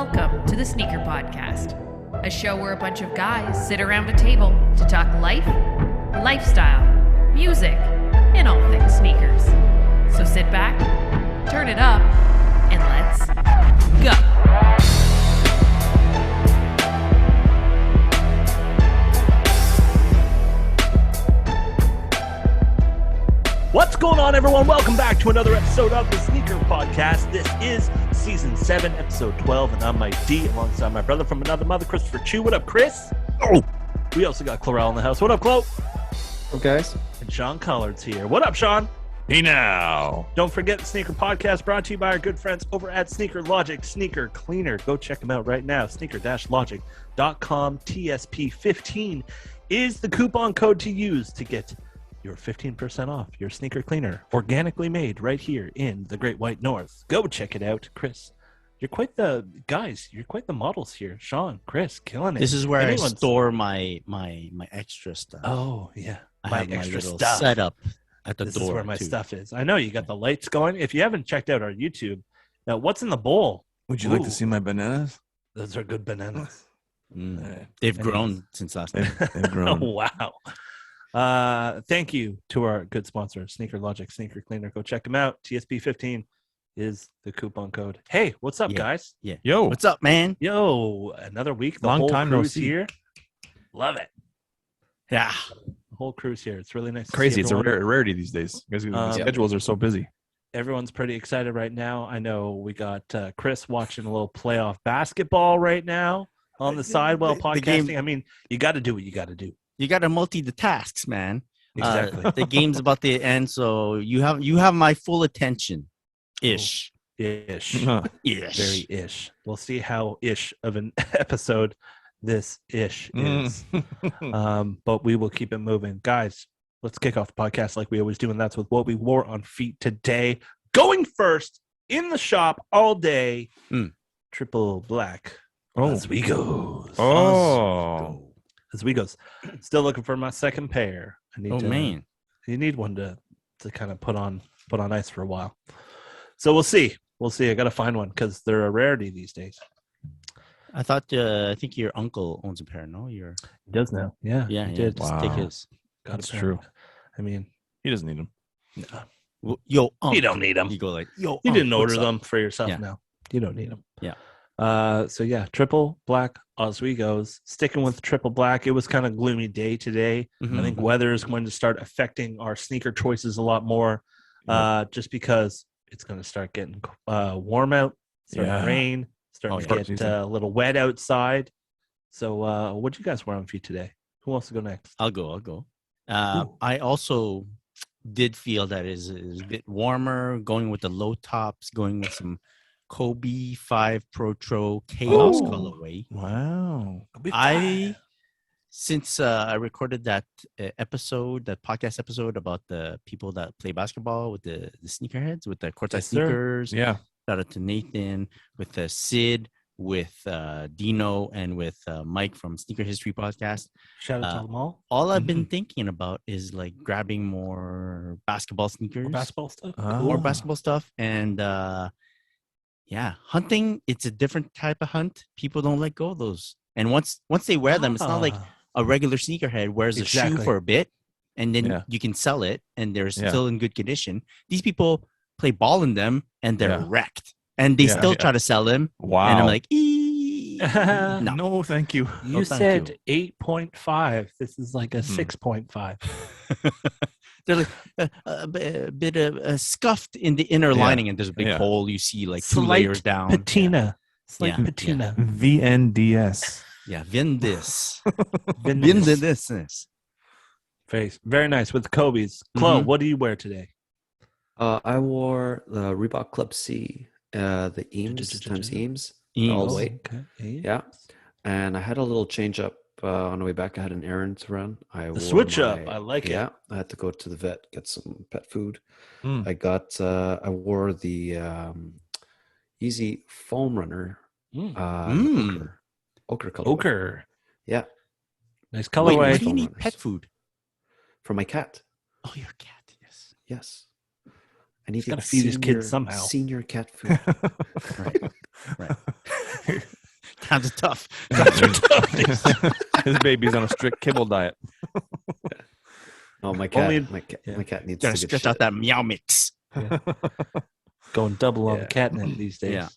Welcome to the Sneaker Podcast, a show where a bunch of guys sit around a table to talk life, lifestyle, music, and all things sneakers. So sit back, turn it up, and let's go. What's going on, everyone? Welcome back to another episode of the Sneaker Podcast. This is Season 7, Episode 12, and I'm Mike D, alongside my brother from another mother, Christopher Chu. What up, Chris? Oh, we also got Clarell in the house. What up, Chloe? What up, guys? And Sean Collard's here. What up, Sean? Hey now. Don't forget the Sneaker Podcast brought to you by our good friends over at Sneaker Logic Sneaker Cleaner. Go check them out right now. Sneaker-logic.com. TSP15 is the coupon code to use to get your 15% off your sneaker cleaner, organically made right here in the Great White North. Go check it out. Chris, you're quite the models here. Sean, Chris, killing it. This is where I store my extra stuff. Oh yeah, I have extra stuff setup at the door. This is where my stuff is. I know you got the lights going. If you haven't checked out our YouTube, now what's in the bowl? Would you like to see my bananas? Those are good bananas. They've grown since last time. They've grown. Oh, wow. Thank you to our good sponsor, Sneaker Logic Sneaker Cleaner. Go check them out. TSP15 is the coupon code. Hey, what's up, guys? Yeah. Yo. What's up, man? Yo, another week. The Long whole time no crew's see. here. Love it. Yeah. The whole crew's here. It's really nice. Crazy. To It's see a everyone. rarity these days. Because the schedules are so busy. Everyone's pretty excited right now. I know we got Chris watching a little playoff basketball right now on the side while podcasting. I mean, you got to do what you got to do. You got to multi the tasks, man. Exactly. The game's about to end, so you have my full attention. Ish. Ish. Ish. Very ish. We'll see how ish of an episode this ish is. But we will keep it moving. Guys, let's kick off the podcast like we always do, and that's with what we wore on feet today. Going first in the shop all day, triple black. Oswego's. Oswego's. Still looking for my second pair. I need man. You need one to kind of put on ice for a while. So we'll see. I got to find one because they're a rarity these days. I think your uncle owns a pair, no? He does now. Yeah. Yeah, he did. Just take his. That's true. I mean, He doesn't need them. no. Well, yo, uncle. You don't need them. You go like, yo, You didn't uncle, order what's up? them for yourself Yeah. now. You don't need them. Yeah. So yeah, triple black Oswego's. Sticking with triple black. It was kind of gloomy day today. Mhm. I think weather is going to start affecting our sneaker choices a lot more, just because it's going to start getting warm out, starting to rain, starting to get a little wet outside. So what you guys wear on feet today? Who wants to go next? I'll go. I also did feel that is a bit warmer, going with the low tops, going with some Kobe 5 Protro Chaos colorway. Wow. Since I recorded that podcast episode about the people that play basketball with the sneakerheads, with the courtside sneakers. Yeah. Shout out to Nathan, with Sid, with Dino, and with Mike from Sneaker History Podcast. Shout out to them all. All I've been thinking about is like grabbing more basketball sneakers, More basketball stuff. more basketball stuff, and hunting. It's a different type of hunt. People don't let go of those, and once they wear them, it's not like a regular sneakerhead wears a shoe for a bit, and then you can sell it, and they're still in good condition. These people play ball in them, and they're wrecked, and they still try to sell them. Wow. And I'm like, no. No, thank you. You thank said 8.5. This is like a 6.5. They're like a bit of scuffed in the inner lining, and there's a big hole. You see like two layers down. Patina. Slight Yeah. patina. VNDS. Yeah, Vindis. Vindis. Very, very nice with the Kobe's. Chloe, what do you wear today? I wore the Reebok Club C, the Eames times Eames, all the way. Okay. Yeah, and I had a little change up on the way back. I had an errand to run. The switch up. I like it. Yeah, I had to go to the vet, get some pet food. Mm. I wore the Easy Foam Runner. Ochre color. Ochre. Yeah. Nice Wait, colorway. why do you need pet food? For my cat. Oh, your cat. Yes. Yes. I need gotta feed his kids somehow. Senior cat food. Right. Times are tough. His baby's on a strict kibble diet. Oh, my cat needs Gotta to stretch get out shit. that meow mix. Yeah. Going double on the Yeah. catnip these days. Yeah.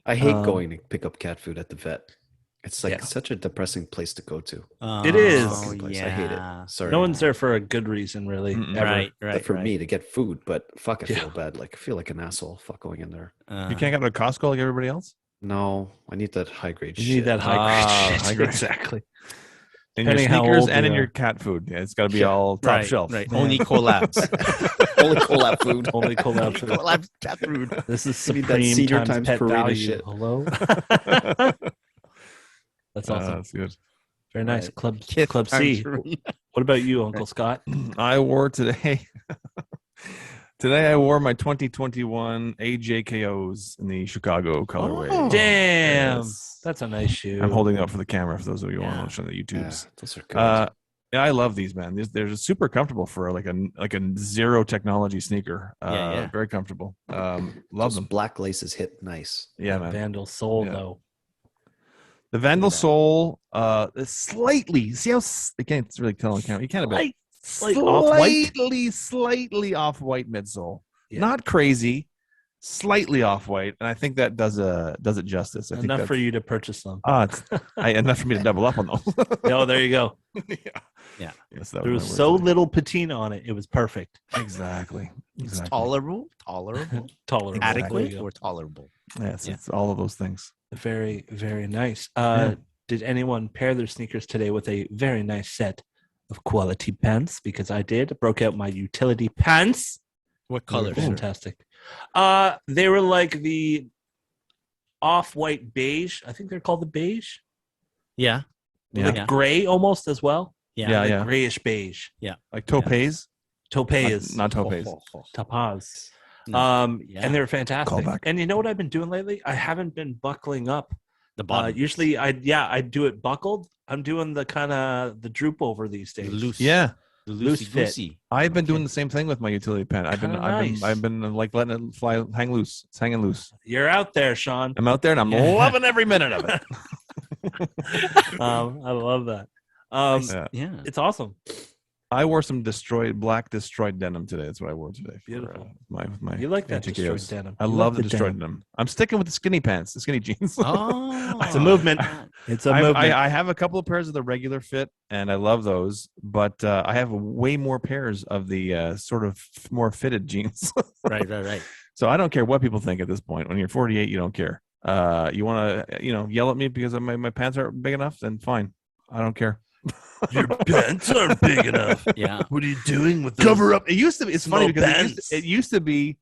I hate going to pick up cat food at the vet. It's like Yeah. such a depressing place to go to. It is. Fucking place. I hate it. Sorry. No one's there for a good reason, really. Mm-mm. Ever. Right. But for me to get food, but fuck, I Yeah. feel bad. Like I feel like an asshole. Fuck going in there. You can't go to Costco like everybody else? No, I need that high grade shit. You need that high grade shit. high grade. Exactly. In your Depending how sneakers old and you in are. your cat food. Yeah, it's got to be all top shelf. Right. Yeah. Only collabs. Only collab food. Only collab food. collabs cat food. This is You need that supreme senior times times pet Purina value. shit. Hello. That's awesome. That's good. Very nice. Right. Club Kid Club times C. Purina. What about you, Uncle Scott? I wore today. Today I wore my 2021 AJKOs in the Chicago colorway. Oh, damn. Yes. That's a nice shoe. I'm holding it up for the camera for those of you who want to Yeah. watch on the Yeah, YouTubes. those are good. Yeah, I love these, man. They're super comfortable for like a zero technology sneaker. Yeah. Very comfortable. Love those them. black laces hit nice. Yeah, man. Vandal Soul, Yeah. though. The Vandal Look at that. Sole, is slightly. See how I can't really tell on camera. You can a bit. Slight off-white. Slightly off-white midsole. Yeah. Not crazy. Slightly off-white, and I think that does it justice. I think Enough that's, for you to purchase them. it's enough for me to double up on those. Oh, there you go. Yeah. Yes, that There was my word so today. little patina on it. It was perfect. Exactly. It's tolerable, Tolerable. adequate, There you or tolerable. Yes, Yeah. it's all of those things. go. Very, very nice. Yeah. Did anyone pair their sneakers today with a very nice set of quality pants? Because I did. I broke out my utility pants. What They were color? fantastic. They were like the off-white beige. I think they're called the beige. Yeah. Yeah. Like gray almost as well. Yeah. Like Yeah. grayish beige. Like topaz, Topaz. not topaz. Topaz. No. Yeah. And they're fantastic. Callback. And you know what I've been doing lately? I haven't been buckling up. The bottom. Usually I do it buckled. I'm doing the kind of the droop over these days. loose. Yeah, The loose loosey fit. goosey. I've been doing Okay. the same thing with my utility pen. I've Kinda nice. been like letting it fly, hang loose. It's hanging loose. You're out there, Sean. I'm out there and I'm Yeah. loving every minute of it. I love that. Yeah. Yeah. It's awesome. I wore some black destroyed denim today. That's what I wore today. For, Beautiful. my You like that AJKOs. destroyed denim. I You love the denim. destroyed denim. I'm sticking with the skinny pants, the skinny jeans. Oh, It's a movement. It's a movement. I have a couple of pairs of the regular fit, and I love those. But I have way more pairs of the sort of more fitted jeans. right. So I don't care what people think at this point. When you're 48, you don't care. You want to, yell at me because my pants aren't big enough? Then fine, I don't care. Your pants aren't big enough. Yeah. What are you doing with Cover up. It used to be. It's funny Small because pants. it used to be.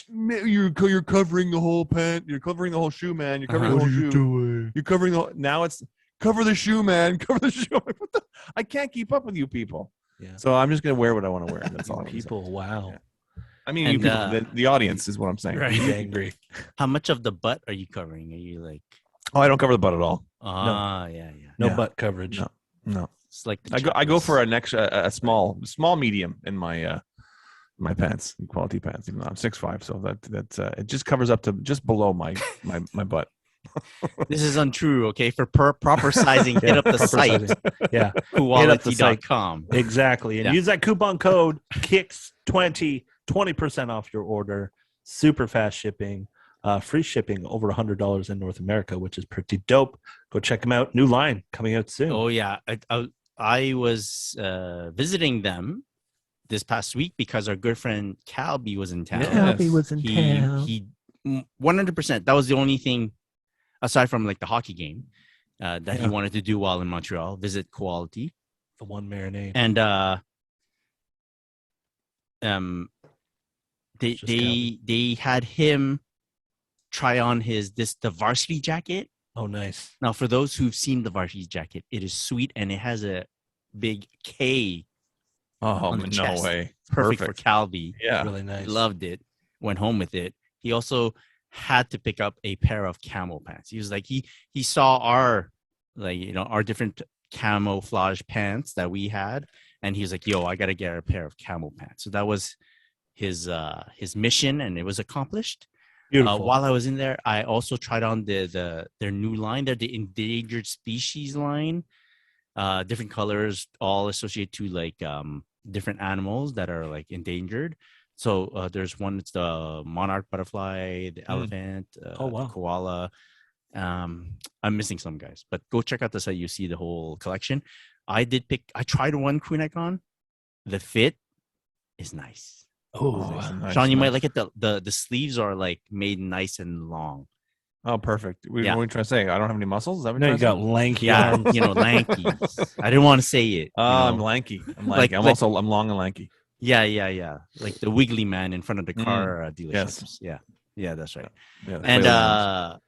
You're covering the whole pant. You're covering the whole shoe, man. You're covering the whole shoe. doing? You're covering the. Now it's cover the shoe, man. Cover the shoe. I'm like, what the? I can't keep up with you people. Yeah. So I'm just gonna wear what I want to wear. That's all. I'm saying. People, wow. Yeah. I mean, And, you people, the audience is what I'm saying. He's angry. How much of the butt are you covering? Are you like? Oh, I don't cover the butt at all. Yeah. No Yeah. butt coverage. No. No. It's like the I go chocolates. for an extra a small medium in my my pants, quality pants. Even though I'm 6'5", so that it just covers up to just below my butt. This is untrue. Okay, for proper sizing, hit up the Proper site sizing. Yeah, quality.com. exactly. And Yeah. use that coupon code KICKS20, 20% off your order. Super fast shipping. Free shipping over $100 in North America, which is pretty dope. Go check them out. New line coming out soon. Oh yeah, I was visiting them this past week because our good friend Calby was in town. Yeah. Calby was in He 100%. That was the only thing aside from like the hockey game that he wanted to do while in Montreal. Visit Quality. The one marinade. And It's just Calby. they had him try on the varsity jacket. Oh, nice. Now, for those who've seen the varsity jacket, it is sweet and it has a big K. Oh On the no chest. way! Perfect for Calby. Yeah. Really nice. He loved it. Went home with it. He also had to pick up a pair of camo pants. He was like he saw our our different camouflage pants that we had, and he was like, "Yo, I gotta get a pair of camo pants." So that was his mission, and it was accomplished. Beautiful. While I was in there, I also tried on their new line. They're the endangered species line. Different colors, all associated to like different animals that are like endangered. So there's one. It's the monarch butterfly, the elephant, the koala. I'm missing some guys, but go check out the site. You see the whole collection. I tried one crew neck on. The fit is nice. Nice, Sean, you might like it. The sleeves are like made nice and long. Oh, perfect. What are you trying to say? I don't have any muscles? Is that what No, you're you got lanky Yeah, arms. lanky. I didn't want to say it. I'm lanky. I'm lanky. I'm long and lanky. Yeah. Like the wiggly man in front of the car dealerships. Yes. Yeah, that's right. Yeah, And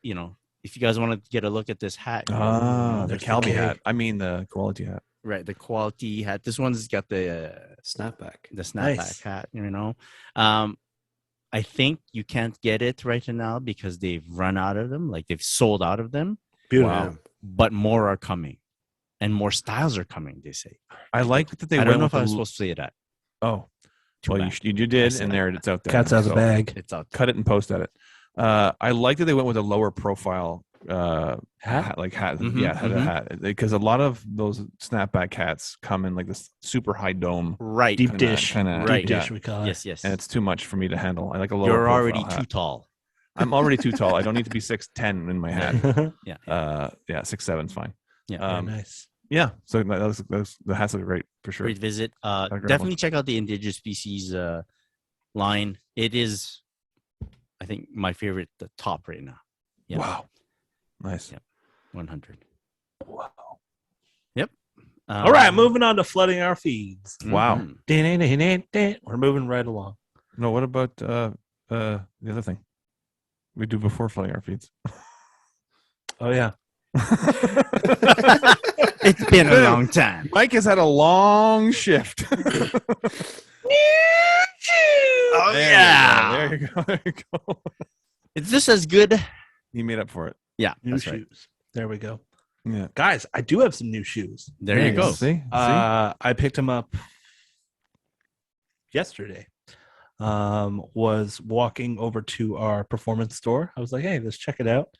if you guys want to get a look at this hat, the Calby hat. I mean the quality hat. Right, the quality hat. This one's got the snapback. The snapback hat. I think you can't get it right now because they've run out of them. Like they've sold out of them. Beautiful. Wow. But more are coming, and more styles are coming. They say. I like that they. I don't know if I was supposed to say that. Oh, well, you did, and it's out there. Cat's out of the bag. It's out there. Cut it and post at it. I like that they went with a lower profile hat. Hat, because a lot of those snapback hats come in like this super high dome, right? Deep dish, right? Deep dish, we call it. Yes. And it's too much for me to handle. I like a lower. You're already hat. too tall. I'm already too tall. I don't need to be 6'10" in my hat. Yeah. 6'7" is fine. Yeah. Nice. Yeah. So the hats look great for sure. Great visit. Definitely check out the endangered species line. It is, I think, my favorite, the top right now. Yeah. Wow. Nice. Yep. 100. Wow. Yep. All right, moving on to flooding our feeds. Wow. We're moving right along. No, what about the other thing we do before flooding our feeds? Oh yeah. It's been a long time. Mike has had a long shift. Oh there you go. Is this as good? He made up for it. Yeah, New that's shoes. right. There we go. Yeah. Guys, I do have some new shoes. There you go. See? I picked them up yesterday. Was walking over to our performance store. I was like, hey, let's check it out.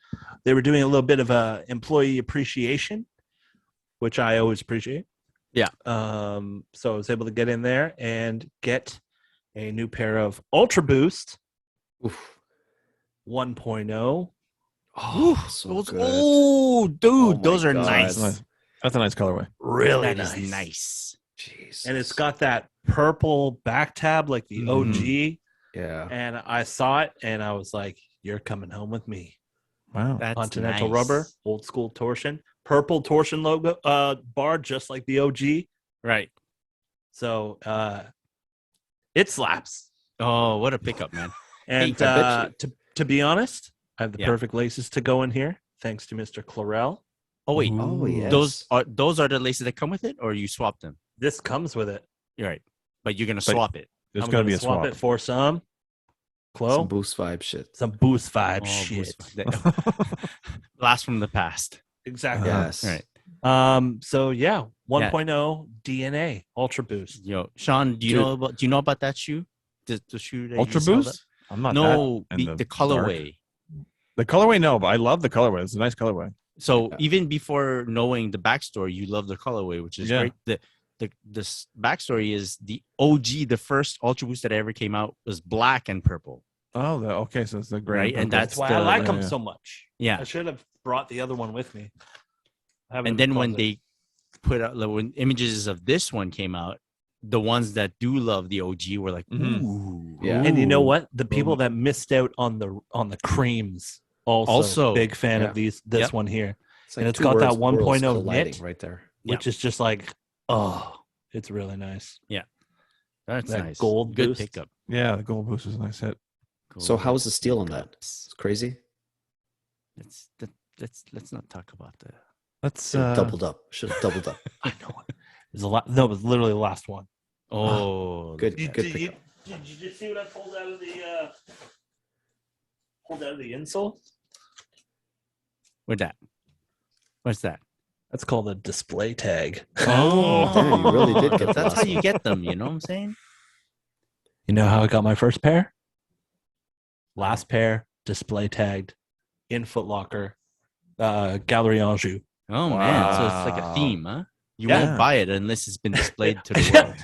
They were doing a little bit of a employee appreciation, which I always appreciate. Yeah. So I was able to get in there and get a new pair of Ultra Boost 1.0. Oh, so good. Oh, dude, those are God. nice. That's a nice colorway. Really That nice. is nice. Jesus. And it's got that purple back tab like the OG. Yeah. And I saw it and I was like, you're coming home with me. Wow. That's Continental nice. rubber, old school torsion, purple torsion logo bar, just like the OG. Right. So it slaps. Oh, what a pickup, man. And to be honest, I have the perfect laces to go in here, thanks to Mr. Clarell. Oh wait, yes. those are the laces that come with it, or you swap them? This comes with it. You're right, but you're gonna swap it. There's I'm going to gonna be a swap. it for some Some boost vibe shit. some boost vibe Oh, shit. Blast from the past. Exactly. Yes. Right. So yeah, 1.0 DNA Ultra Boost. Yo, Sean, do you know about that shoe? The shoe that Ultra you sell Boost? I'm not No, that in the colorway. The colorway, no, but I love the colorway. It's a nice colorway. So even before knowing the backstory, you love the colorway, which is great. This backstory is the OG, the first Ultra Boost that ever came out was black and purple. Oh, okay. So it's the gray. Right, and That's why I like them so much. Yeah. I should have brought the other one with me. And then when they put out when images of this one came out, the ones that do love the OG were like, ooh. Yeah. And you know what? The people that missed out on the creams also big fan of this one here. It's like and it's two got that worlds 1.0 colliding knit right there. which is just like, oh, it's really nice. That's that nice. gold Good boost. pickup. Yeah, the gold boost is a nice hit. So how was the steel on that? It's crazy. Let's not talk about that. Let's doubled up. Should have doubled up. I know it. There's a lot. No, it was literally the last one. Oh, Good Did pickup. you just see what I pulled out of the insole? Where's that? What's that? That's called a display tag. Oh, damn, you really did get the That's last how you one. get them. You know what I'm saying? You know how I got my first pair? Last pair, display tagged in Foot Locker, Galerie Anjou. Oh man, so it's like a theme, huh? You Yeah. won't buy it unless it's been displayed to the world.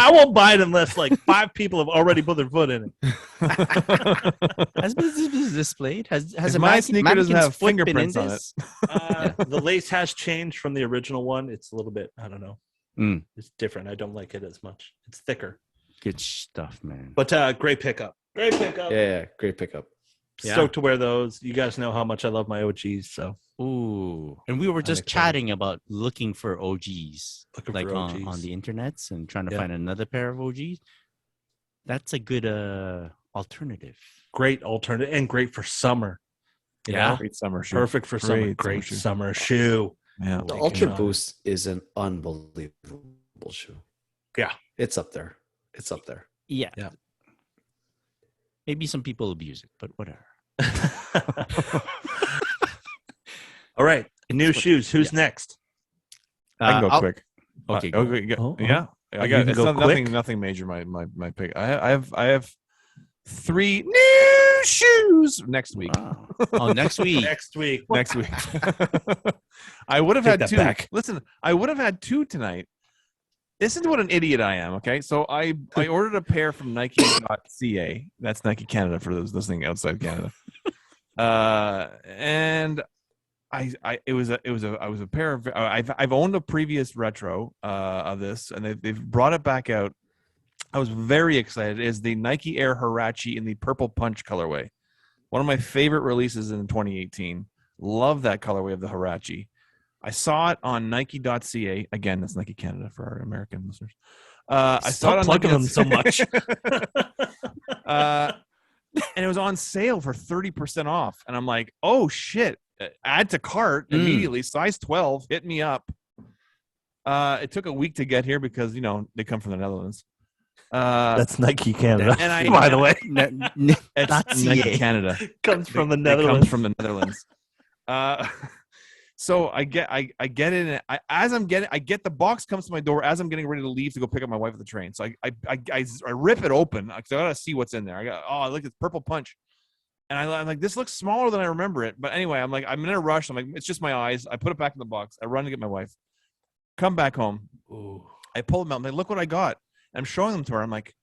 I won't buy it unless like 5 people have already put their foot in it. Has been displayed? Has If a my sneaker doesn't have foot been in fingerprints on this? The lace has changed from the original one. It's a little bit, I don't know. It's different. I don't like it as much. It's thicker. Good stuff, man. But great pickup. Great pickup. Yeah, great pickup. Stoked to wear those. You guys know how much I love my OGs. So Ooh, and we were just chatting about looking for OGs, looking for OGs. On the internets and trying to find another pair of OGs. That's a good alternative. Great alternative and great for summer. You know? Great summer shoe. Perfect for summer. Great summer shoe. Yeah. The Ultra Boost is an unbelievable shoe. Yeah. It's up there. It's up there. Yeah. Maybe some people abuse it, but whatever. All right. New shoes. Who's next? I can go quick. Okay. Yeah. I got it's not nothing major. My pick. I have 3 new shoes next week. Wow. Oh, next week. Next week. I would have Take had that 2. back. Listen, I would have had 2 tonight. Listen to what an idiot I am. Okay, so I ordered a pair from Nike.ca. That's Nike Canada for those listening outside Canada. And I was a pair of I've owned a previous retro of this, and they've brought it back out. I was very excited. It is the Nike Air Huarache in the purple punch colorway. One of my favorite releases in 2018. Love that colorway of the Huarache. I saw it on Nike.ca. Again, that's Nike Canada for our American listeners. I saw it on plugging them so much. And it was on sale for 30% off. And I'm like, oh shit. Add to cart immediately. Size 12. Hit me up. It took a week to get here because, they come from the Netherlands. That's Nike Canada. And by the way, it's Nike Canada. Comes from the Netherlands. Comes from the Netherlands. So I get in. I get the box comes to my door as I'm getting ready to leave to go pick up my wife at the train. So I rip it open because I gotta see what's in there. I look at purple punch, and I'm like, this looks smaller than I remember it. But anyway, I'm in a rush. I'm like, it's just my eyes. I put it back in the box. I run to get my wife. Come back home. Ooh. I pull them out. I'm like, look what I got. I'm showing them to her. I'm like,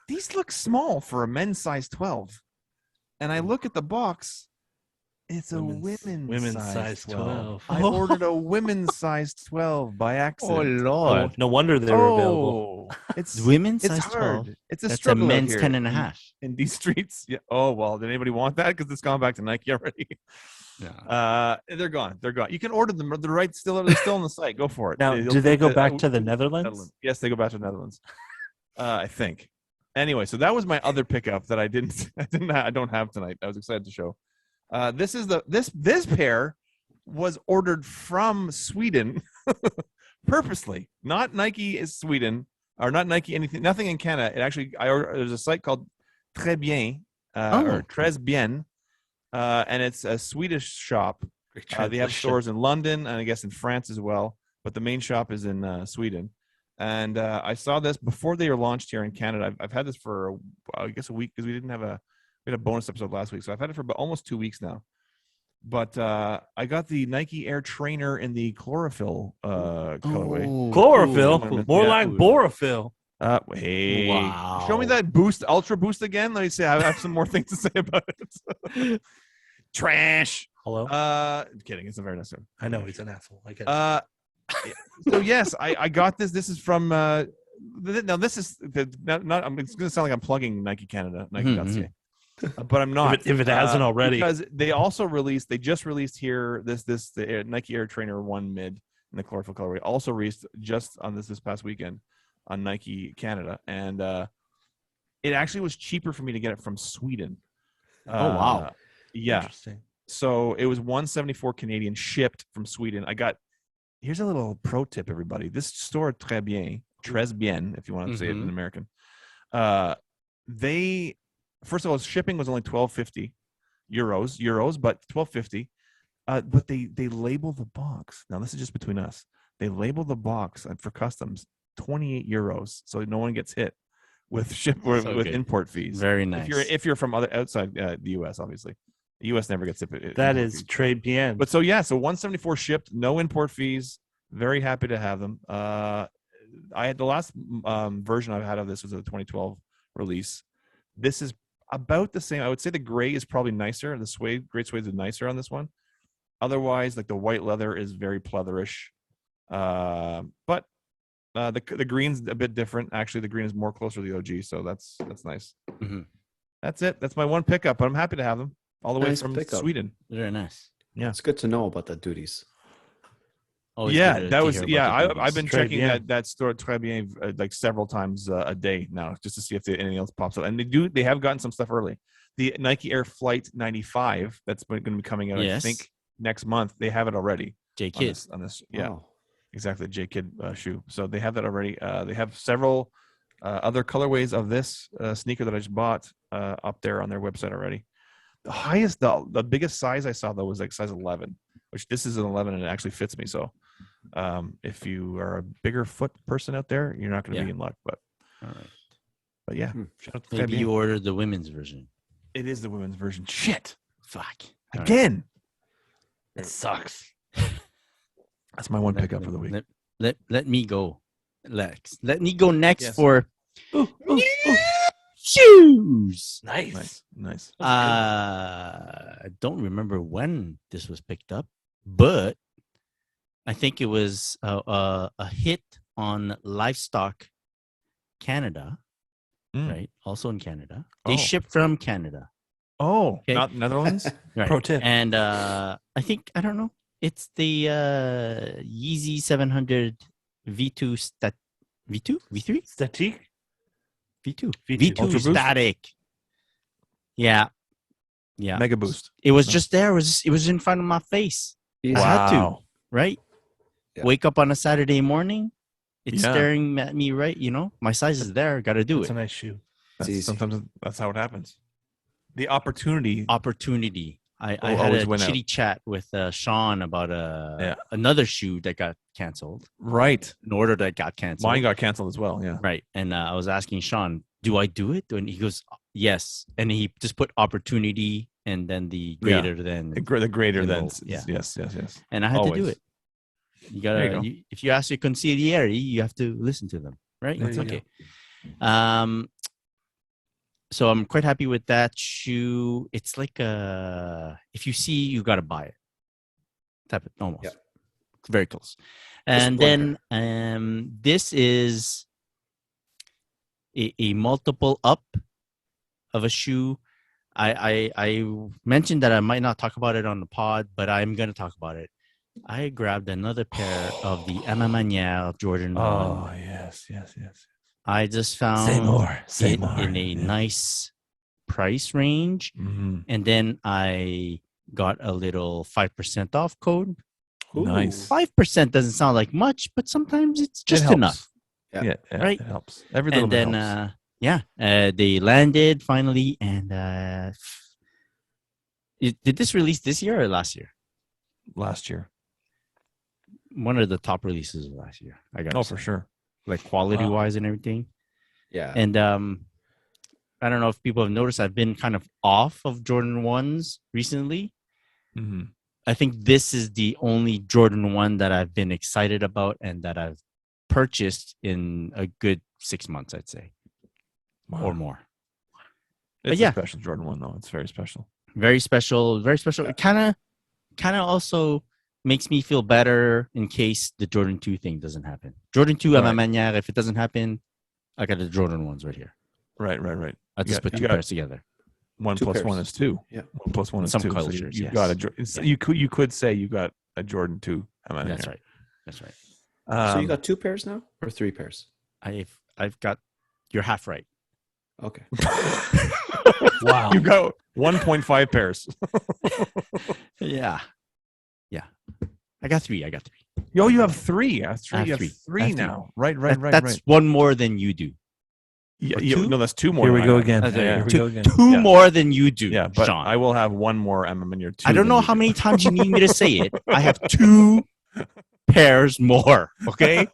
these look small for a men's size 12. And I look at the box. It's a women's size 12. I ordered a women's size 12 by accident. Oh, Lord. No wonder they were available. It's women's size hard. 12. It's a That's struggle a men's out here 10 and a half. in these streets. Yeah. Oh, well, did anybody want that? Because it's gone back to Nike already. Yeah. They're gone. They're gone. You can order them. They're still on the site. Go for it. Now, do they go back to the Netherlands? Yes, they go back to the Netherlands. I think. Anyway, so that was my other pickup that I don't have tonight. I was excited to show. This pair was ordered from Sweden purposely. Not Nike is Sweden or not Nike anything. Nothing in Canada. It actually there's a site called Très Bien or Très Bien, and it's a Swedish shop. They have stores in London and I guess in France as well, but the main shop is in Sweden. And I saw this before they were launched here in Canada. I've had this for I guess a week because we had a bonus episode last week, so I've had it for about almost 2 weeks now. But I got the Nike Air Trainer in the chlorophyll colorway. Chlorophyll? More like borophyll. Hey, wow. Show me that Ultra Boost again. Let me see. I have some more things to say about it. Trash. Hello? Kidding. It's a very nice one. I know he's an asshole. I get it. So yes, I got this. This is from now. This is not. It's going to sound like I'm plugging Nike Canada, Nike.ca, but I'm not. If it hasn't already, because they also released. They just released here the Nike Air Trainer 1 Mid in the chlorophyll colorway. Also released just on this past weekend on Nike Canada, and it actually was cheaper for me to get it from Sweden. Oh wow! Yeah. Interesting. So it was $174 Canadian shipped from Sweden. Here's a little pro tip, everybody. This store, Très Bien, if you want to say it in American. They, first of all, shipping was only €12.50, but $12.50. But they label the box. Now, this is just between us. They label the box for customs €28, so no one gets hit. with good. import fees. Very nice. If you're from outside the U.S., obviously, the U.S. never gets it. That is très bien. But so 174 shipped, no import fees. Very happy to have them. I had the last version I've had of this was a 2012 release. This is about the same. I would say the gray is probably nicer. The gray suede is nicer on this one. Otherwise, like the white leather is very pleatherish. But the green's a bit different. Actually, the green is more closer to the OG, so that's nice. Mm-hmm. That's it. That's my one pickup, but I'm happy to have them all the way from pickup. Sweden. Very nice. Yeah, it's good to know about the duties. Always Yeah, good that to was hear about the I've duties. been checking that store Très Bien like several times a day now just to see if anything else pops up, and they have gotten some stuff early. The Nike Air Flight 95 that's going to be coming out, I think next month. They have it already. J Kid on this exactly, J Kid shoe. So they have that already. They have several other colorways of this sneaker that I just bought up there on their website already. The biggest size I saw though was like size 11, which this is an 11 and it actually fits me. So if you are a bigger foot person out there, you're not going to be in luck. But all right. But yeah, shout out to maybe you ordered the women's version. It is the women's version. Shit, fuck again. It sucks. That's my one pickup for the week. Let me go, Lex. Let me go next for shoes. Nice. I don't remember when this was picked up, but I think it was a hit on Livestock Canada, right? Also in Canada. They ship from Canada. Oh, okay. Not Netherlands? Right. Pro tip. And I don't know. It's the Yeezy 700 V2 V2? V3? Statique? V2 Ultra static. Boost? Yeah. Mega Boost. It was just there. It was in front of my face. Wow. I had to, right? Yeah. Wake up on a Saturday morning. It's staring at me, right? My size is there. Got to do it. It's a nice shoe. Sometimes that's how it happens. The opportunity. I had a chitty chat with Sean about another shoe that got canceled. Right. An order that got canceled. Mine got canceled as well. Yeah. Right. And I was asking Sean, do I do it? And he goes, yes. And he just put opportunity and then the greater than. The greater than. Yeah. Yes. And I had to do it. You gotta. If you ask your consigliere, you have to listen to them. Right. That's okay. So I'm quite happy with that shoe. It's like if you see, you got to buy it. Type it almost. Yep. Very close. And then this is a multiple up of a shoe. I mentioned that I might not talk about it on the pod, but I'm going to talk about it. I grabbed another pair of the Emma Manière Jordan 1. Oh, yes. I just found it in a nice price range. Mm-hmm. And then I got a little 5% off code. Ooh. Nice. 5% doesn't sound like much, but sometimes it's just enough. Yeah, right? It helps. Every little bit helps. They landed finally. And did this release this year or last year? Last year. One of the top releases of last year. I got. For sure. Like quality wise and everything. Yeah. And I don't know if people have noticed, I've been kind of off of Jordan 1s recently. Mm-hmm. I think this is the only Jordan 1 that I've been excited about and that I've purchased in a good 6 months, I'd say. Wow. Or more. It's a special Jordan 1 though. It's very special. Very special. Very special. It kind of also makes me feel better in case the Jordan 2 thing doesn't happen. Jordan 2 à ma manière, if it doesn't happen, I got the Jordan 1s right here. Right. I just put two pairs together. 1 plus 1 is 2. Yeah. 1 plus 1 is some 2. Cultures, so you got you could say you got a Jordan 2. That's right. So you got 2 pairs now or 3 pairs? I've got, you're half right. Okay. Wow. You got 1.5 pairs. Yeah. I got 3. Yo, you have 3. That's right. You have 3 now. Right. That's one more than you do. Yeah, no, that's 2 more. Here we go again. Two more than you do. Yeah, but Sean. I will have 1 more Emma in your 2. I don't know how many times you need me to say it. I have 2 pairs more. Okay.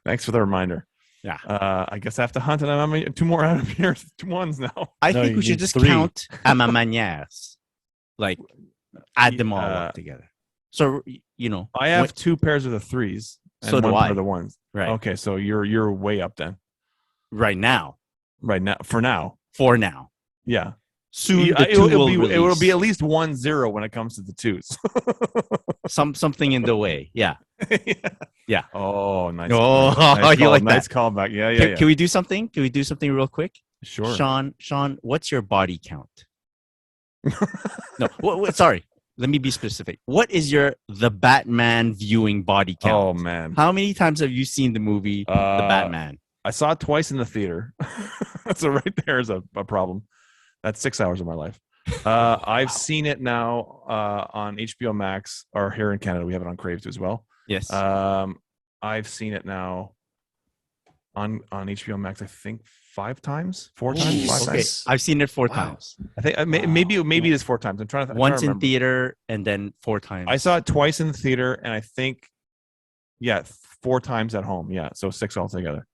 Thanks for the reminder. Yeah. I guess I have to hunt, and I'm 2 more out of here. 2 ones now. I No, think you we should need just 3. count à ma manière. Like, add them all up together. So, I have 2 pairs of the 3s and So do 1 pair I. of the 1s. Right. Okay, so you're way up then. Right now. For now. For now. Yeah. Soon Yeah, the 2 will it will be release. at least 1-0 when it comes to the 2s. Something in the way. Yeah. Yeah. Oh, nice. Oh, nice you like nice that. callback. Yeah. Can we do something? Can we do something real quick? Sure. Sean, what's your body count? No, sorry. Let me be specific. What is the Batman viewing body count? Oh man. How many times have you seen the movie The Batman? I saw it twice in the theater. So right there is a problem. That's 6 hours of my life. I've seen it now on HBO Max, or here in Canada we have it on Crave too as well. Yes. I've seen it now on HBO Max. I think 5 times, 4 times, 5 Okay. times. I've seen it 4 times. I think maybe it is 4 times. I'm trying to. Once in theater and then 4 times. I saw it twice in the theater, and I think 4 times at home. Yeah, so 6 altogether.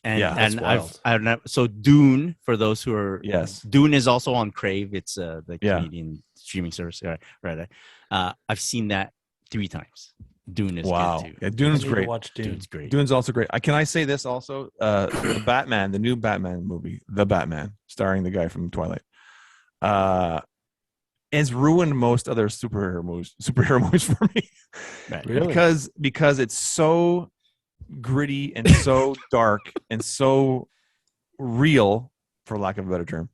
And, yeah, and I've so Dune, for those who are Dune is also on Crave. It's the Canadian streaming service. Right. I've seen that 3 times. Dune is good too. Yeah, Dune's great. Watch Dune. Dune's great. Dune's also great. Can I say this also? The Batman, the new Batman movie, The Batman, starring the guy from Twilight, has ruined most other superhero movies for me. Right. Really? Because it's so gritty and so dark and so real, for lack of a better term.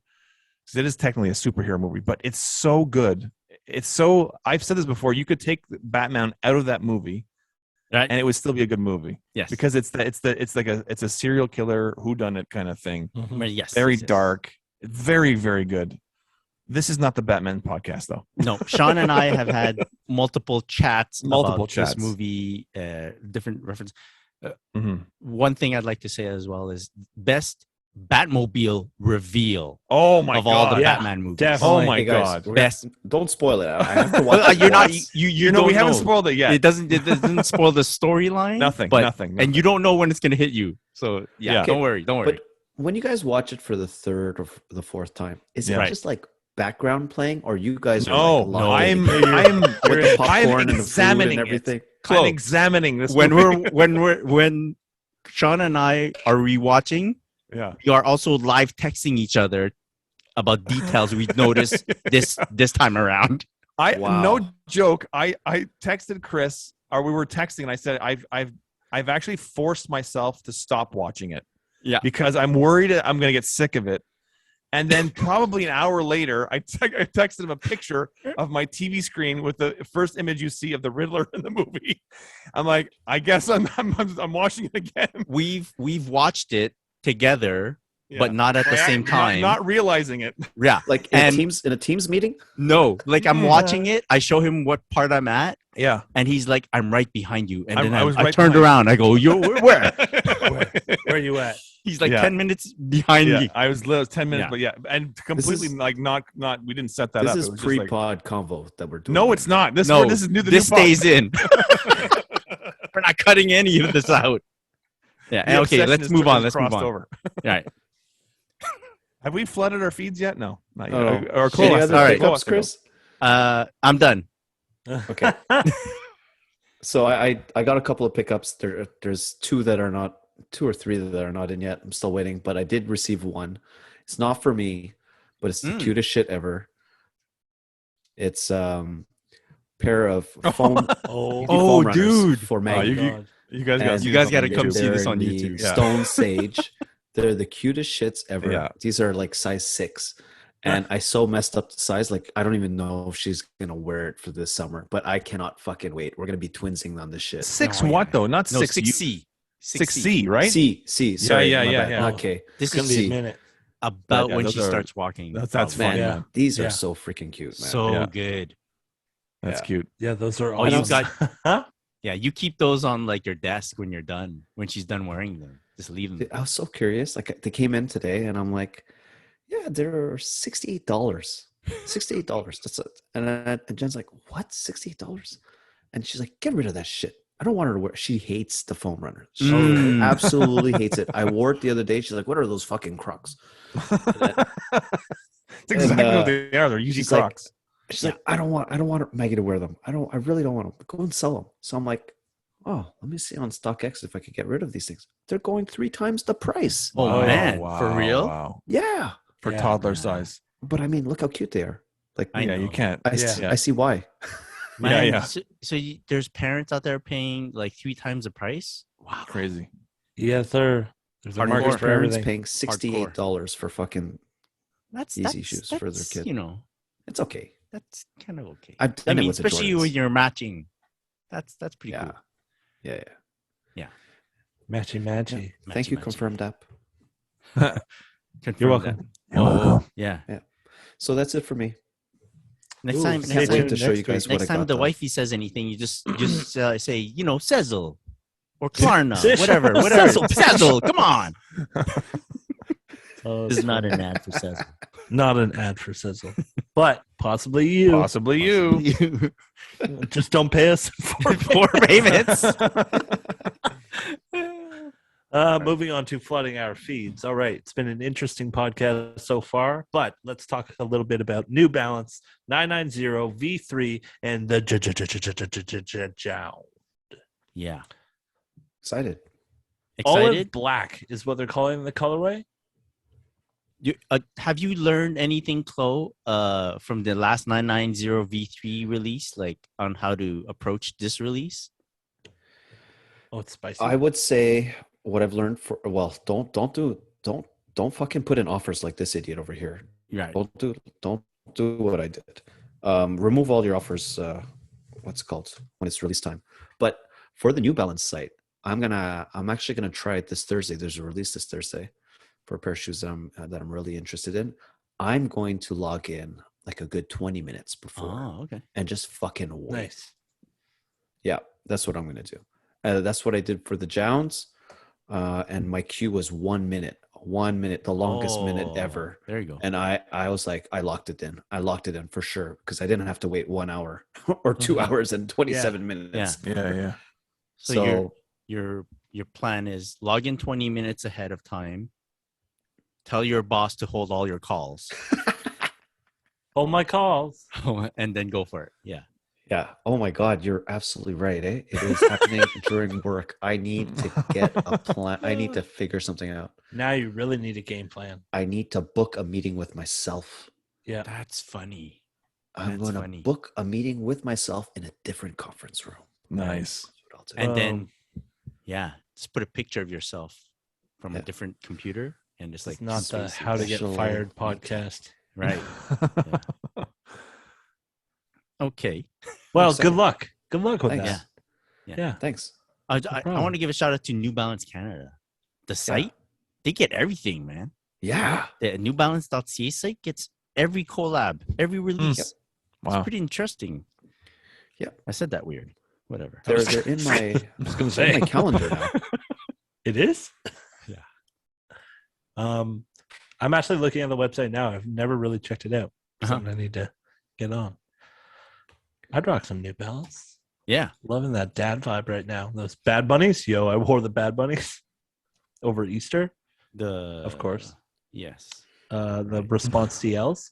Because it is technically a superhero movie, but it's so good. It's so. I've said this before. You could take Batman out of that movie, right, and it would still be a good movie. Yes, because it's a serial killer whodunit kind of thing. Mm-hmm. Yes, very dark, very very good. This is not the Batman podcast, though. No, Sean and I have had multiple chats about this movie, different reference. One thing I'd like to say as well is best Batmobile reveal. Oh my god! Of all the Batman movies. Definitely. Oh my god! Best. Don't spoil it. I have to watch. You're not. You know. We haven't spoiled it yet. It doesn't spoil the storyline. Nothing. And you don't know when it's gonna hit you. So yeah. Don't worry. But when you guys watch it for the 3rd or the 4th time, is it just like background playing, or you guys are I'm examining everything. I'm examining this when Sean and I are rewatching. Yeah, we are also live texting each other about details we noticed this time around. No joke. I texted Chris, or we were texting, and I said I've actually forced myself to stop watching it. Yeah, because I'm worried I'm going to get sick of it. And then probably an hour later, I texted him a picture of my TV screen with the first image you see of the Riddler in the movie. I'm like, I guess I'm watching it again. We've watched it together, but not at the same time. Not realizing it. Yeah, like in a Teams meeting. No, like I'm watching it. I show him what part I'm at. Yeah, and he's like, "I'm right behind you." And then I turned turned around. I go, "You're where? Where are you at?" He's like 10 minutes behind me. I was 10 minutes, but and completely not. We didn't set that up. This is pre-pod convo that we're doing. No, it's not. This is new. This stays in. We're not cutting any of this out. Yeah. Okay. Let's move on. Let's move on. Over. All right. Have we flooded our feeds yet? No, not yet. Oh. Or close. All right, Chris. I'm done. Okay. So I got a couple of pickups. There's 2 or 3 that are not in yet. I'm still waiting, but I did receive one. It's not for me, but it's the cutest shit ever. It's pair of foam. foam dude! For Maggie. You guys got to come see this on YouTube. Stone Sage. They're the cutest shits ever. Yeah. These are like size 6. And I so messed up the size. Like, I don't even know if she's going to wear it for this summer, but I cannot fucking wait. We're going to be twinsing on this shit. 6 what though? Not 6. 6C. 6C, right? C. Sorry. Yeah. Okay. This is a minute. About when she starts walking. That's fun. Man. These are so freaking cute, man. So good. That's cute. Yeah, those are all you got. Yeah, you keep those on like your desk when you're done. When she's done wearing them, just leave them. I was so curious. Like, they came in today, and I'm like, "Yeah, they're $68. $68. That's it." And Jen's like, "What? $68?" And she's like, "Get rid of that shit." I don't want her to wear. She hates the foam runner. She absolutely hates it. I wore it the other day. She's like, "What are those fucking Crocs?" That's exactly what they are. They're Yeezy Crocs. She's like, I don't want Maggie to wear them. I really don't want them. Go and sell them. So I'm like, oh, let me see on StockX if I could get rid of these things. They're going 3 times the price. Oh man, for real? Wow. Yeah. For toddler size. But I mean, look how cute they are. Like, you can't. I see why. Man, so there's parents out there paying like 3 times the price. Wow, crazy. Yes, sir. There's a market for parents everything. paying $68 for fucking Yeezy shoes for their kid. You know, it's okay. That's kind of okay. I've done it with especially when you're matching. That's pretty cool. Yeah. Matchy. Thank you, Confirmed app. You're welcome. Yeah. So that's it for me. Next time, can't wait to show you guys what I got. Next time the wifey says anything, you just say, Sezzle or Klarna, whatever. Sezzle, come on. This is not an ad for Sezzle. Not an ad for Sezzle, but possibly you. Possibly you. Just don't pay us for 4 payments. Moving on to flooding our feeds. All right, it's been an interesting podcast so far, but let's talk a little bit about New Balance 990 V3 and the Jound. Yeah. Excited. Olive black is what they're calling the colorway. Have you learned anything, Chloe, from the last 990 V3 release, like on how to approach this release? Oh, it's spicy. I would say what I've learned don't fucking put in offers like this idiot over here. Right. Don't do what I did. Remove all your offers. What's it called when it's release time? But for the New Balance site, I'm actually gonna try it this Thursday. There's a release this Thursday for a pair of shoes that I'm really interested in. I'm going to log in like a good 20 minutes before. Oh, okay. And just fucking wait. Nice. Yeah, that's what I'm gonna do. That's what I did for the Jounds. And my queue was 1 minute, the longest minute ever. There you go. And I was like, I locked it in for sure because I didn't have to wait 1 hour or 2 hours and 27 minutes. Yeah. So your plan is log in 20 minutes ahead of time. Tell your boss to hold all your calls. Hold my calls. And then go for it. Yeah. Yeah. Oh my God, you're absolutely right. It is happening during work. I need to get a plan. I need to figure something out. Now you really need a game plan. I need to book a meeting with myself. Yeah. That's funny. I'm going to book a meeting with myself in a different conference room. Nice. And then, just put a picture of yourself from a different computer and just it's not the How to Get Fired podcast. Right. Okay. Well, good luck. Good luck with that. Yeah. Thanks. I want to give a shout out to New Balance Canada. The site, they get everything, man. Yeah. The newbalance.ca site gets every collab, every release. Yep. Wow. It's pretty interesting. Yeah. I said that weird. Whatever. They're in my, I was going to say, my calendar now. It is? Yeah. I'm actually looking at the website now. I've never really checked it out. Something I need to get on. I'd rock some New Balance. Yeah. Loving that dad vibe right now. Those Bad Bunnies. Yo, I wore the Bad Bunnies over Easter. Of course. Yes. The Response DLs.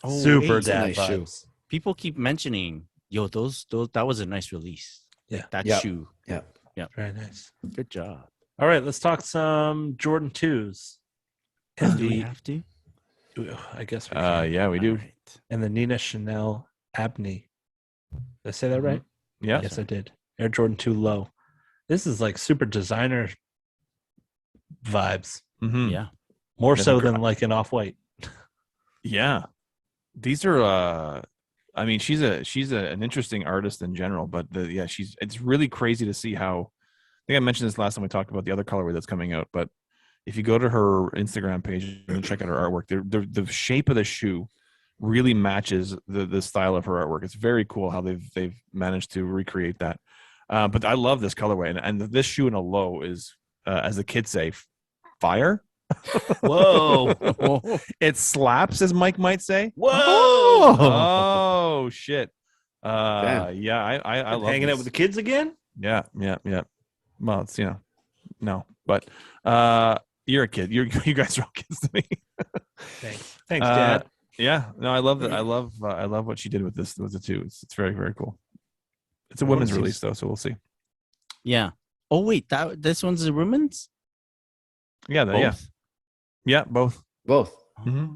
Oh, super dad nice vibes. shoe. People keep mentioning, those that was a nice release. Yeah. That shoe. Yeah. Very nice. Good job. All right, let's talk some Jordan 2s. Do we have to? I guess we can. Yeah, we do. All right. And the Nina Chanel Abney. Did I say that right? Yeah. Yes, I did. Air Jordan 2 Low. This is like super designer vibes. Mm-hmm. Yeah. More so than like an Off-White. Yeah. These are I mean, she's an interesting artist in general, but it's really crazy to see how, I think I mentioned this last time we talked about the other colorway that's coming out, but if you go to her Instagram page and check out her artwork, the shape of the shoe really matches the style of her artwork. It's very cool how they've managed to recreate that. But I love this colorway, and this shoe in a low is, as the kids say, fire. Whoa. It slaps, as Mike might say. Whoa. Oh shit. I love hanging this. out with the kids again? Yeah. Well, it's no, but you're a kid. You guys are all kids to me. Thanks, Dad. Yeah, no, I love that. I love what she did with this. With the two, it's very very cool. It's a women's release though, so we'll see. Yeah. Oh wait, this one's a women's. Yeah, both. Mm-hmm.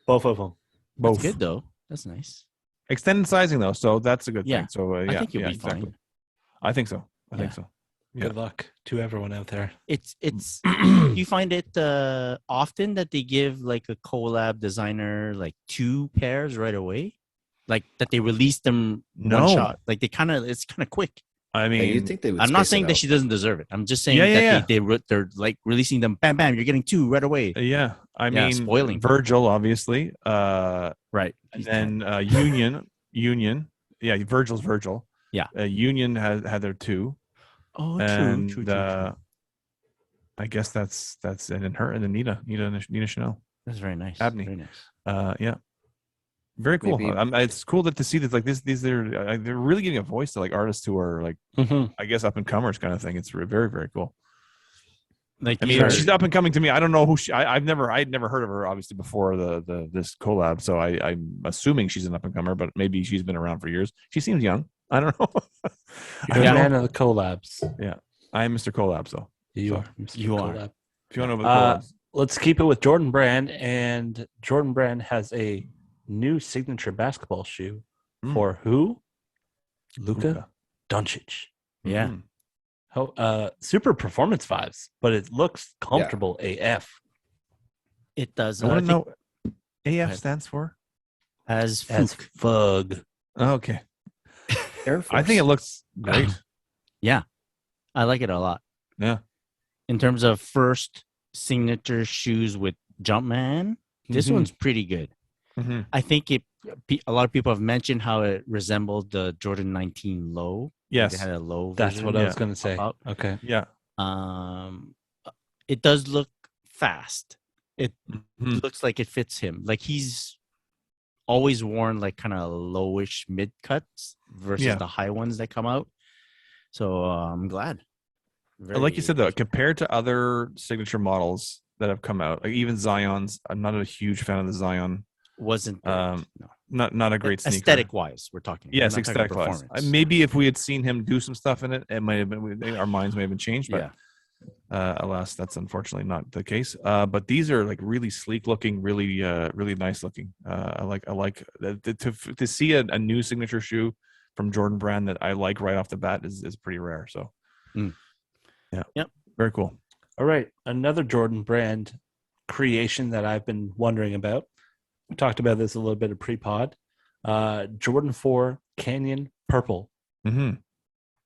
Both of them. Both. That's good though. That's nice. Extended sizing though, so that's a good thing. So I think you'll be fine. I think so. I think so. Yeah. Good luck to everyone out there. It's you find it often that they give like a collab designer like 2 pairs right away, like that they release them one shot. Like it's kind of quick. I mean, you think they would? I'm not saying that she doesn't deserve it. I'm just saying that they're like releasing them. Bam, bam! You're getting 2 right away. Yeah, I mean, spoiling Virgil, obviously. Right. And then Union. Yeah, Virgil's Virgil. Yeah. Union had their 2. Oh, true. I guess that's and then her and then Nina Chanel. That's very nice. Abney. Very nice. Yeah. Very cool. Maybe, it's cool to see that like these they're really giving a voice to like artists who are like I guess up and comers kind of thing. It's very very cool. Like I mean, she's up and coming to me. I don't know who I'd never heard of her obviously before this collab. So I'm assuming she's an up and comer, but maybe she's been around for years. She seems young. I don't know. You're a man of the collabs. Yeah, I am Mr. Collabs though. You are. You are. If you want to know about the collabs, let's keep it with Jordan Brand, and Jordan Brand has a new signature basketball shoe for who? Luka Doncic. Yeah. Super performance vibes, but it looks comfortable AF. It does. I want to know AF stands for as Fug. Okay. Air Force. I think it looks great. Yeah, I like it a lot. Yeah. In terms of first signature shoes with Jumpman, this one's pretty good. Mm-hmm. I think a lot of people have mentioned how it resembled the Jordan 19 Low. Yes, it had a low. That's what I was going to say. Okay. Yeah. It does look fast. It looks like it fits him. Like he's always worn like kind of lowish mid cuts versus the high ones that come out. So I'm glad. Like you said though, compared to other signature models that have come out, like even Zion's, I'm not a huge fan of the Zion. Wasn't no. not a great sneaker. Aesthetic wise, we're talking. Yes, aesthetic wise. Maybe if we had seen him do some stuff in it, it might have been our minds may have been changed. But alas, that's unfortunately not the case. But these are like really sleek looking, really really nice looking. I like to see a new signature shoe from Jordan Brand that I like right off the bat is pretty rare. So very cool. All right, another Jordan Brand creation that I've been wondering about. We talked about this a little bit of pre-pod. Jordan 4 Canyon Purple. Mm-hmm.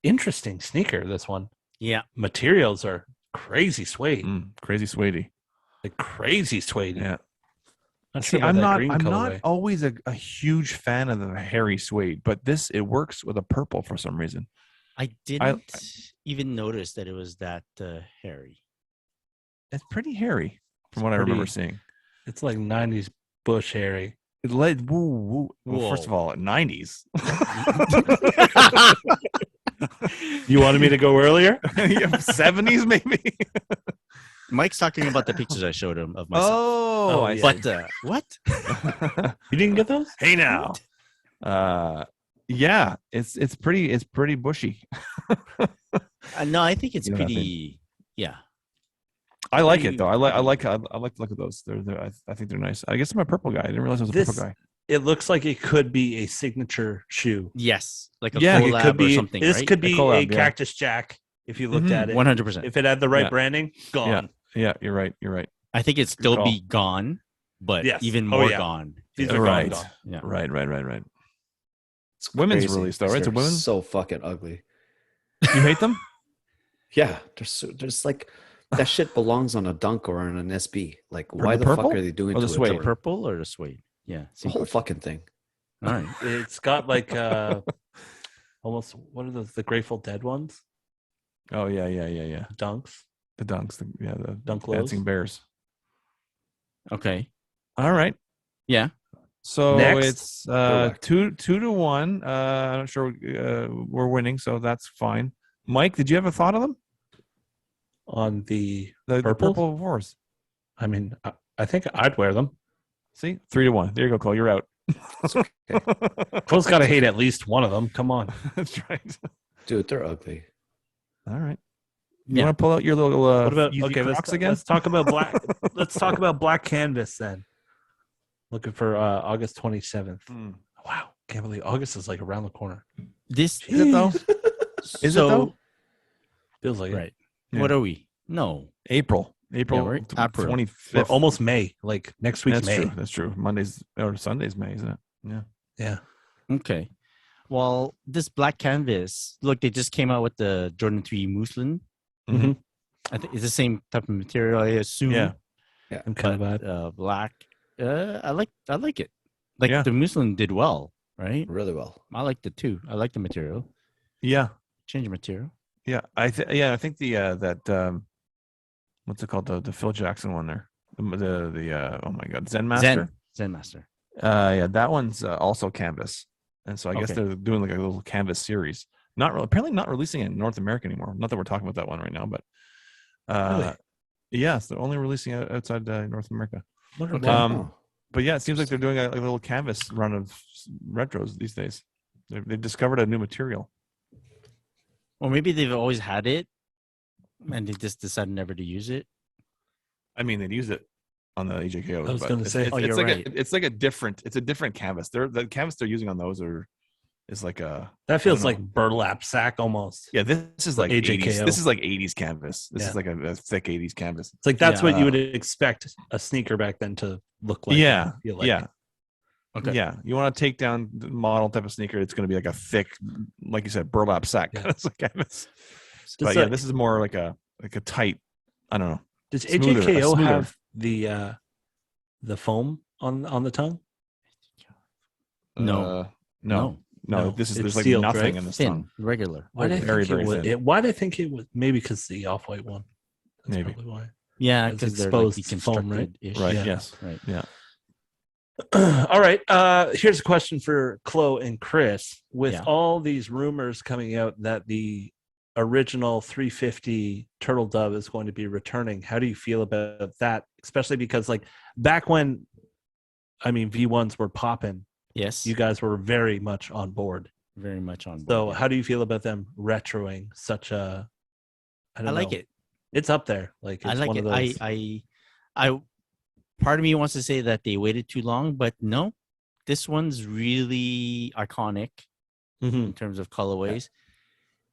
Interesting sneaker, this one. Yeah. Materials are crazy suede. Crazy suede. Like crazy suede. Yeah. I'm not always a huge fan of the hairy suede, but it works with a purple for some reason. I didn't even notice that it was that hairy. It's pretty hairy from what I remember seeing. It's like 90s Bush hairy. It led woo. Well, first of all, 90s. You wanted me to go earlier? 70s maybe. Mike's talking about the pictures I showed him of myself. Oh, but what? You didn't get those? Hey now. Yeah, it's pretty bushy. No, I think it's pretty. Yeah. I like it though. I like to look at those. I think they're nice. I guess I'm a purple guy. I didn't realize I was a purple guy. It looks like it could be a signature shoe. Yes, like a collab it could be, or something. This right? could be a Cactus Jack if you looked at it. 100%. If it had the right branding, gone. Yeah, you're right. I think it'd still be gone, but even more gone. These are right. gone. Yeah. Right. It's women's release though, right? It's a women's. So fucking ugly. You hate them? Yeah, there's like that shit belongs on a Dunk or on an SB. Like, why the purple? fuck are they doing Or the to suede? it? Purple or the suede? Yeah, The whole fucking thing. All right. It's got like almost what are those? The Grateful Dead ones? Oh yeah. Dunks. The Dunks. The Dunk Dancing lows. Bears. Okay. All right. Yeah. So Next. it's 2-1. I'm not sure we're winning, so that's fine. Mike, did you have a thought of them? On the The purple? purple fours. I mean, I think I'd wear them. See, 3-1. There you go, Cole. You're out. Cole's got to hate at least one of them. Come on. That's right. Dude, they're ugly. All right. You want to pull out your little What about Yeezy Crocs again? Let's talk about black. Let's talk about Black Canvas then. Looking for August 27th. Wow, can't believe August is like around the corner. This Is it though? Is it though? Feels like right. It. Yeah. What are we? No, April Yeah, we're April. 25th. We're almost May. Like next week's That's May. true. That's true. Mondays or Sundays May, isn't it? Yeah. Yeah. Okay. Well, this Black Canvas. Look, they just came out with the Jordan 3 muslin. Mm-hmm. I think it's the same type of material, I assume. Yeah. I'm kind of black. I like it. Like Yeah. the muslin did well, right? Really well. I liked it too. I like the material. Yeah. Change of material. Yeah. I think the that what's it called? The Phil Jackson one there. The oh my god, Zen Master. Zen Master. Yeah, that one's also canvas. And so I guess Okay. they're doing like a little canvas series. Apparently not releasing it in North America anymore. Not that we're talking about that one right now, but Really? yes, they're only releasing it outside North America. wonder Okay. why. But yeah, it seems like they're doing a little canvas run of retros these days. They've discovered a new material. Or maybe they've always had it and they just decided never to use it. I mean, they'd use it on the AJKOs. I was but gonna say. Oh, you're right. it's like a different canvas. The canvas they're using on those is like a That feels I like don't burlap sack almost. yeah. This is For like AJKO. 80s. This is like 80s canvas. This Yeah. is like a thick 80s canvas. It's like that's Yeah. what you would expect a sneaker back then to look like. Yeah, I feel like. yeah. Okay. Yeah, you want to take down the model type of sneaker. It's going to be like a thick, like you said, burlap sack Yeah. kind of canvas. Does, But yeah, this is more like a tight. I don't know. does smoother- AJKO smoother. have the foam on the tongue? No. No. No, This is it's there's like sealed, nothing right? in this Thin, tongue. regular. Why did I Very, think very thin. why did I think it was? Maybe because the off-white one. That's Maybe. probably why. Yeah, It's because they're like exposed foam, right? deconstructed-ish. Right. Yeah. Yes. Right. Yeah. All right. Here's a question for Chloe and Chris. With Yeah. all these rumors coming out that the original 350 Turtle Dove is going to be returning, how do you feel about that? Especially because, like, back when, V1s were popping, Yes. you guys were very much on board. very much on board. So, yeah. how do you feel about them retroing such a? I I like know. it. It's up there. Like, it's I like one it. of those. I part of me wants to say that they waited too long, but no, this one's really iconic Mhm. in terms of colorways.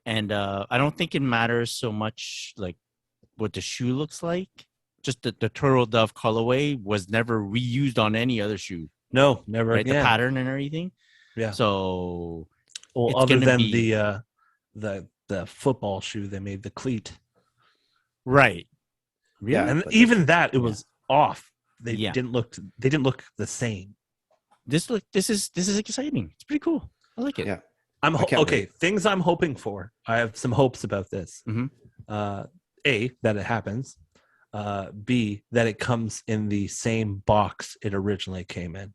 And I don't think it matters so much like what the shoe looks like. Just the Turtle Dove colorway was never reused on any other shoe, No, never. right? The Yeah. pattern and everything. Yeah. So Well, it's other gonna than be- the football shoe, they made the cleat. right. Yeah. And but even that, it was off. They Yeah. didn't look. They didn't look the same. This is exciting. It's pretty cool. I like it. Yeah. I'm I can't okay. wait. Things I'm hoping for. I have some hopes about this. Mhm. A, that it happens. B, that it comes in the same box it originally came in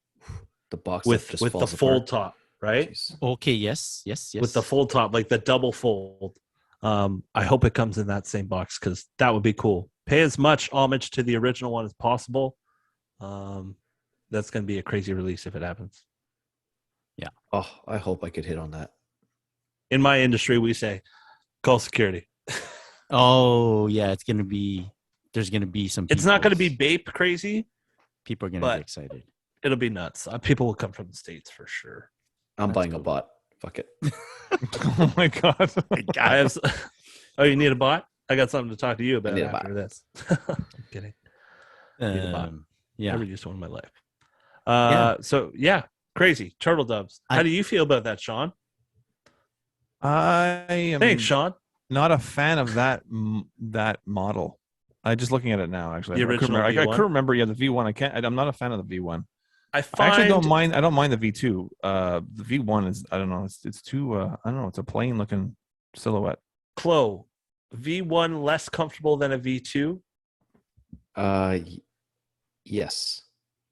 The box that with just the falls fold apart. top, right? Jeez. Okay. Yes. With the fold top, like the double fold. I hope it comes in that same box because that would be cool. Pay as much homage to the original one as possible. That's going to be a crazy release if it happens. Oh, I hope I could hit on that. In my industry, we say, call security. Oh yeah, it's gonna be. There's gonna be some. It's not going to be peoples. Bape crazy. People are gonna but- be excited. It'll be nuts. People will come from the States for sure. I'm That's buying a cool. bot. Fuck it. Oh my god. I have. Oh, you need a bot? I got something to talk to you about need a after bot. this. I'm kidding. Need a bot. Yeah. Never used one in my life. So yeah, crazy turtle doves. How do you feel about that, Sean? I am Thanks, Sean. not a fan of that model. I just looking at it now. Actually, The I couldn't original remember. I V1? couldn't remember. Yeah, the V1. I'm not a fan of the V1. I I actually don't mind. I don't mind the V2. The V1 is. I don't know. It's too. I don't know. It's a plain looking silhouette. Chloe, V1 less comfortable than a V2. Yes,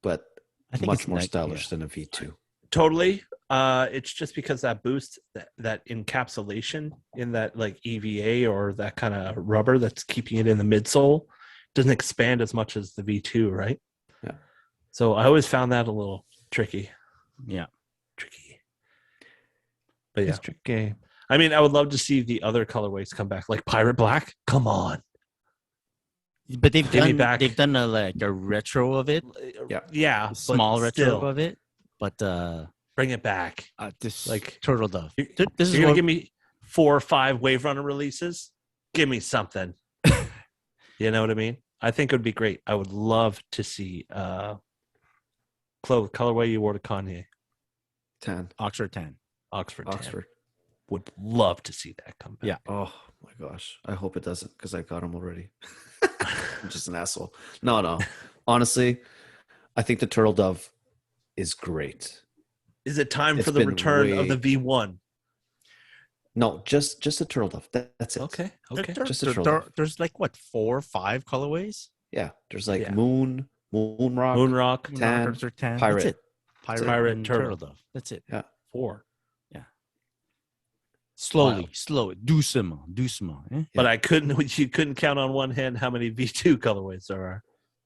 but I think much it's more nice, stylish yeah. than a V2. Totally. It's just because that boost, that encapsulation in that like EVA or that kind of rubber that's keeping it in the midsole doesn't expand as much as the V2, right? Yeah. So I always found that a little tricky. Yeah. Tricky. But yeah. It's tricky. I mean, I would love to see the other colorways come back, like Pirate Black. Come on. But they've Give me done a retro of it. Yeah. Small retro still, of it. But bring it back. this Like Turtle Dove. This is gonna give me 4 or 5 Wave Runner releases. Give me something. You know what I mean? I think it would be great. I would love to see colorway you wore to Kanye. Tan. Oxford Tan. Oxford. Oxford. Would love to see that come back. Yeah. Oh my gosh. I hope it doesn't because I got him already. I'm just an asshole. No. Honestly, I think the Turtle Dove is great. Is it time It's for the been return of the V1? No, just a Turtle Dove. That's it. Okay. Just a Turtle Dove. There's like what 4 or 5 colorways. Yeah. There's like Moon Rock, Moonrock, Tan, Tan. Pirate. That's it. Pirate and Turtle. Dove. That's it. Yeah. 4. Slowly. Doucement. Eh? But you couldn't count on one hand how many V2 colorways there are.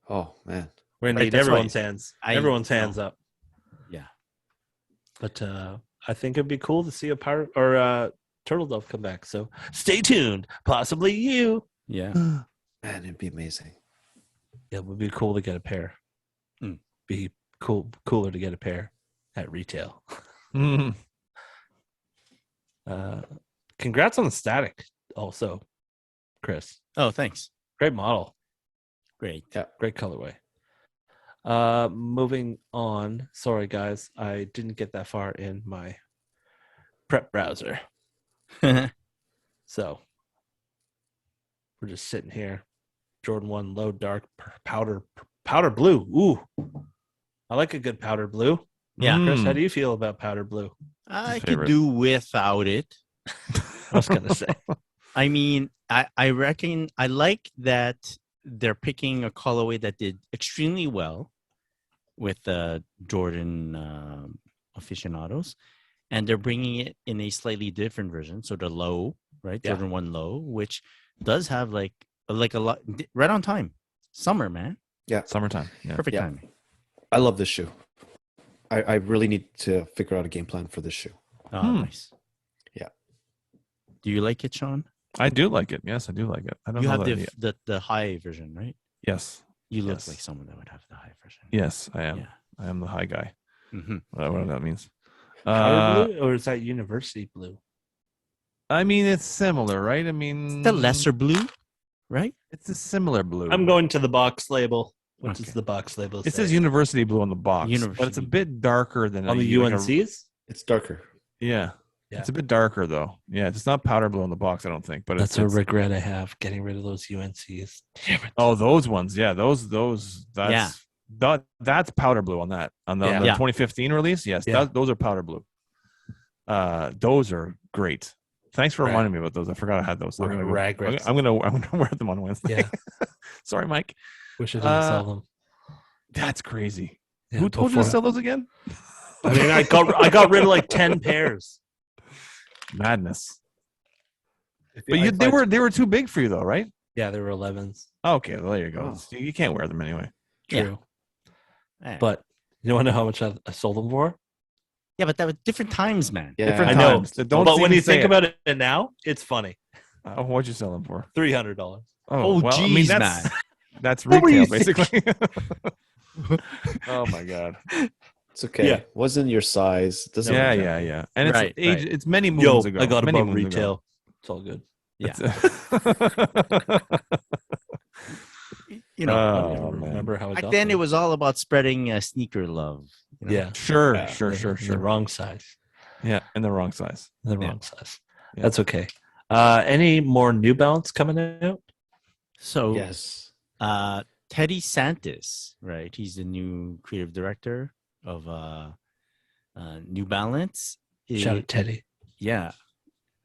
Oh man. We're gonna Right, need that's everyone's why hands. I Everyone's hands know. up. Yeah. But I think it'd be cool to see a pirate or Turtle Dove come back. So stay tuned. Possibly you. Yeah. Man, it'd be amazing. It would be cool to get a pair. Be cooler to get a pair at retail. Congrats on the static also, Chris. Oh, thanks. Great model. Great. Yeah. Great colorway. Moving on. Sorry, guys. I didn't get that far in my prep browser. So we're just sitting here. Jordan 1 low dark powder blue. Ooh. I like a good powder blue. Yeah. Chris, how do you feel about powder blue? I could do without it. I was gonna say. I mean, I reckon I like that they're picking a colorway that did extremely well with Jordan aficionados, and they're bringing it in a slightly different version. So the low, right? Yeah. Jordan 1 low, which does have like a lot right on time. Summer, man. Yeah. Summertime. Yeah. Perfect timing. I love this shoe. I really need to figure out a game plan for this shoe. Oh, nice. Yeah. Do you like it, Sean? I do like it. Yes, I do like it. I don't You know have that the high version, right? Yes. You look Yes. like someone that would have the high version. Yes, I am. Yeah. I am the high guy. Mm-hmm. Whatever that means. Powder blue, or is that university blue? I mean, it's similar, right? I mean, The lesser blue, right? It's a similar blue. I'm going to the box label. What Okay. does the box label It say? says university blue on the box, but it's a University. bit darker than On the like a- UNCs? It's darker. yeah. Yeah. It's a bit darker though. Yeah, it's not powder blue on the box, I don't think. But That's it's, a regret I have, getting rid of those UNCs. Damn it. oh, those ones. Yeah, those. Yeah. That's powder blue on that on the, Yeah. on the Yeah. 2015 release. Yes, Yeah. those are powder blue. Those are great. Thanks for Rag. reminding me about those. I forgot I had those. I'm gonna go- Rag rips. I'm gonna wear them on Wednesday. Yeah. Sorry, Mike. Wish I didn't sell them. That's crazy. Yeah, Who told you to before- sell those again? I mean, I got rid of like 10 pairs. Madness. I But they were too big for you though, right? Yeah, they were 11s. Okay, well, there you go. Oh. You can't wear them anyway. True. Yeah. But you want to know how much I sold them for? Yeah, but that was different times, man. Yeah. Different I know. times. Don't But when even you say think it. about it now, it's funny. What'd you sell them for? $300. Oh, well, geez, that's, man. That's What were retail, you basically. Oh my god. It's okay. Yeah. Wasn't your size. Doesn't Yeah, matter. yeah. And it's Right, age. right. It's many Yo, moons ago. I got many above moons retail. ago. It's all good. Yeah. You know, Oh, man. remember how I Back got then, them? it was all about spreading sneaker love. you know? Yeah. Sure, Yeah. sure. The wrong size. Yeah, and the wrong size. The Yeah. wrong size. Yeah. That's okay. Any more New Balance coming out? So, Yes. Teddy Santis, right? He's the new creative director of New Balance. Shout out Teddy. Yeah,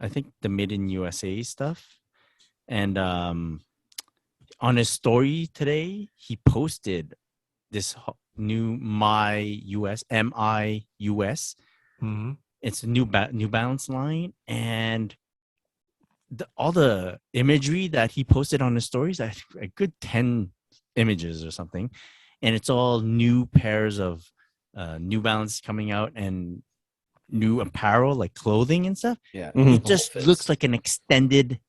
I think the Made in USA stuff. And on his story today, he posted this new MIUS Mm-hmm. It's a New Balance line, and all the imagery that he posted on his stories, I think a good 10 images or something, and it's all new pairs of New Balance coming out and new apparel like clothing and stuff. Yeah, it just looks like an extended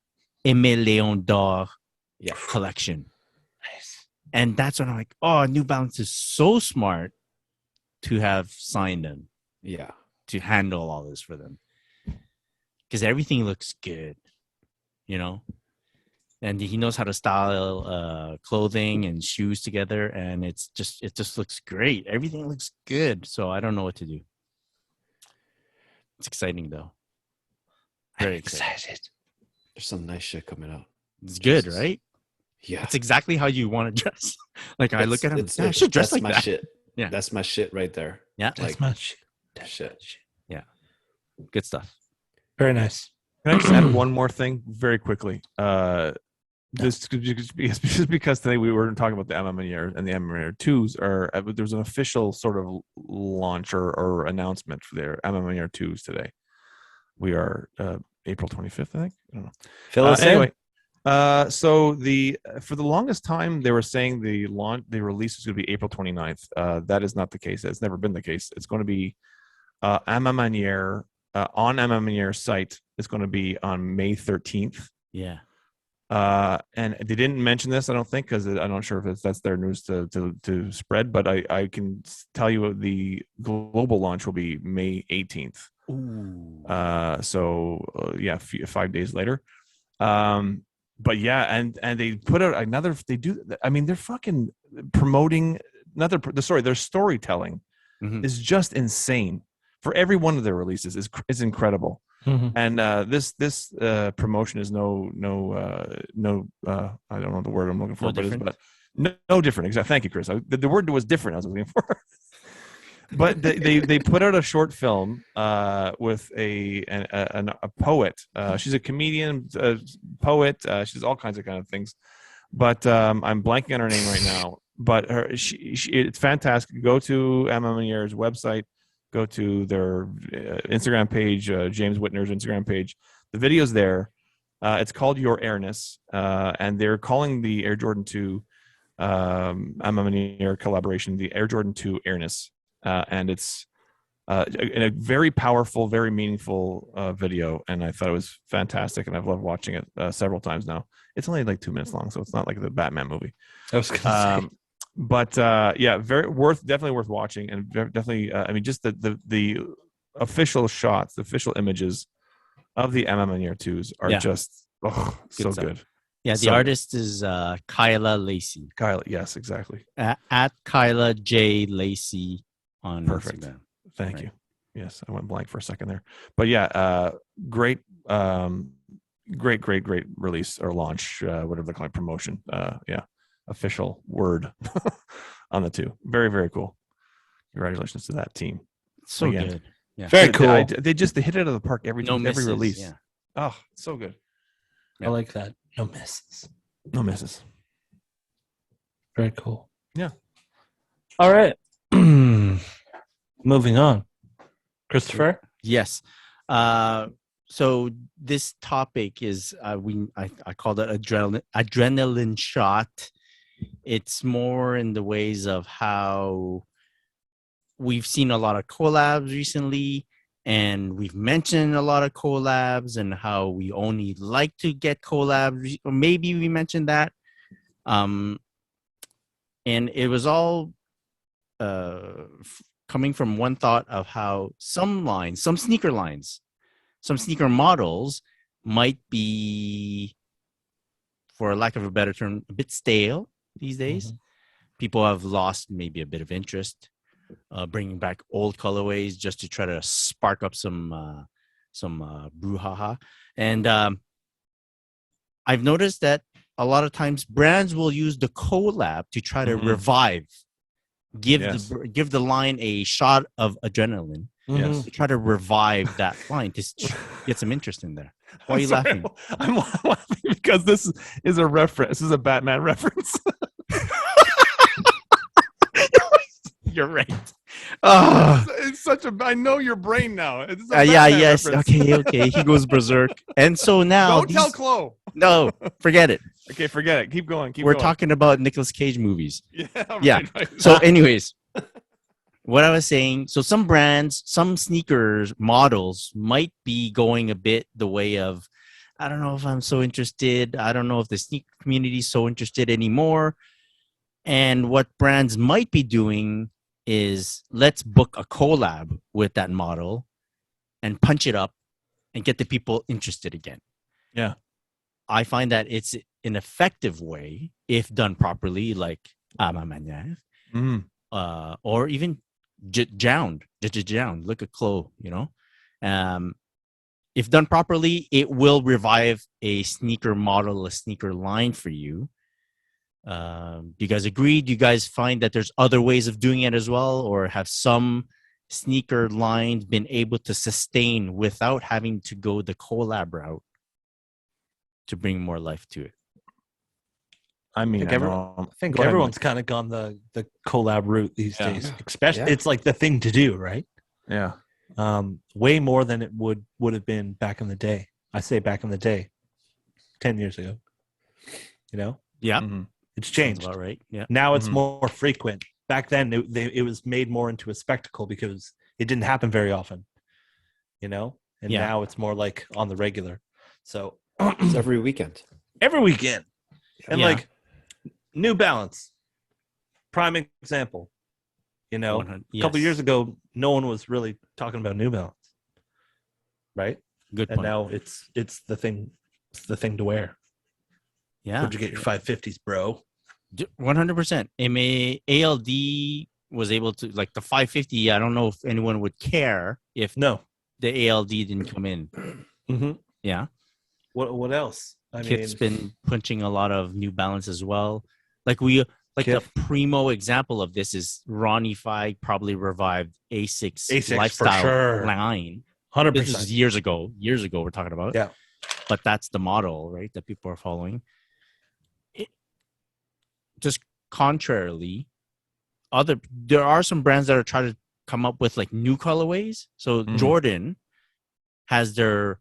Aimé Leon d'Or collection. Nice. And that's when I'm like, oh, New Balance is so smart to have signed them. Yeah. To handle all this for them. Because everything looks good, you know? And he knows how to style clothing and shoes together, and it just looks great. Everything looks good. So I don't know what to do. It's exciting though. Very excited. There's some nice shit coming out. It's good, right? Yeah. It's exactly how you want to dress. Like I look at him, I should dress like my that. Shit. Yeah. That's my shit right there. Yeah. That's my shit. Shit. Yeah. Good stuff. Very nice. Can I just add one more thing very quickly? Just because today we were talking about the MM and the MM 2s there's an official sort of launch or announcement for their MM 2s today. We are April 25th, I think. I don't know. Fill us anyway, in. So for the longest time they were saying the release is going to be April 29th. That is not the case. That's never been the case. It's going to be MM on MM site. It's going to be on May 13th. Yeah. And they didn't mention this, I don't think, because I'm not sure if that's their news to spread. But I can tell you the global launch will be May 18th. Ooh. 5 days later. But yeah, and they put out another. They do. I mean, they're fucking promoting another. Their storytelling is just insane. For every one of their releases is incredible. Mm-hmm. And this promotion is no I don't know the word I'm looking for, but no different. Exactly. Thank you, Chris. The word was different I was looking for. But they put out a short film with a poet. She's a comedian, poet. She does all kinds of things. But I'm blanking on her name right now. But it's fantastic. Go to MMNier's website. Go to their Instagram page, James Whitner's Instagram page. The video's there. It's called Your Airness, and they're calling the Air Jordan 2 Air collaboration the Air Jordan 2 Airness, and it's a very powerful, very meaningful video, and I thought it was fantastic, and I've loved watching it several times now. It's only like 2 minutes long, so it's not like the Batman movie. I was gonna say. But definitely worth watching, and definitely, just the official shots, the official images of the MM 2s are just so good. Yeah, the artist is Kyla Lacey. Kyla, yes, exactly. At Kyla J Lacey on Instagram. Thank you. Yes, I went blank for a second there, but yeah, great release or launch, whatever they call it, promotion. Official word on the 2. Very, very cool. Congratulations to that team. So good. Yeah. Very cool. They hit it out of the park every release. Yeah. Oh, so good. I like that. No misses. Very cool. Yeah. All right. Moving on. Christopher? Yes. So this topic is I called it adrenaline shot. It's more in the ways of how we've seen a lot of collabs recently, and we've mentioned a lot of collabs and how we only like to get collabs, or maybe we mentioned that. And it was all coming from one thought of how some sneaker models might be, for lack of a better term, a bit stale these days. Mm-hmm. People have lost maybe a bit of interest, bringing back old colorways just to try to spark up some brouhaha. And I've noticed that a lot of times brands will use the collab to try to revive, give the line a shot of adrenaline. Yes. To try to revive that line to get some interest in there. Why are you laughing? I'm laughing because this is a reference. This is a Batman reference. You're right. It's such a. I know your brain now. It's yes. reference. Okay. He goes berserk, and so now Don't tell Chloe. No, forget it. Okay, forget it. Keep going. We're talking about Nicolas Cage movies. Yeah. Right. So, anyways, what I was saying. So, some brands, some sneakers models might be going a bit the way of, I don't know if I'm so interested. I don't know if the sneaker community is so interested anymore. And what brands might be doing is let's book a collab with that model and punch it up and get the people interested again. Yeah. I find that it's an effective way if done properly, like Amamanya, or even Jound. Look at Chloe, if done properly, it will revive a sneaker model, a sneaker line for you. Do you guys agree? Do you guys find that there's other ways of doing it as well, or have some sneaker lines been able to sustain without having to go the collab route to bring more life to it? I mean, I think everyone's kind of gone the collab route these days. Especially, it's like the thing to do, right? Yeah. Way more than it would have been back in the day. I say back in the day, 10 years ago. Yeah. Mm-hmm. It's changed. Sounds about right. Yeah. Now it's more frequent. Back then, it was made more into a spectacle because it didn't happen very often, And now it's more like on the regular. So it's every weekend. Every weekend. And like New Balance, prime example. A couple years ago, no one was really talking about New Balance, right? Good and point. now it's the thing. It's the thing to wear. Yeah. Where'd you get your 550s, bro? 100%. ALD was able to, like, the 550. I don't know if anyone would care if the ALD didn't come in. Mm-hmm. Yeah. What else? Kip's been punching a lot of New Balance as well. The primo example of this is Ronnie Fieg probably revived Asics lifestyle line. 100%. This is years ago we're talking about. Yeah. But that's the model, right, that people are following. Just contrarily, there are some brands that are trying to come up with like new colorways. So Jordan has their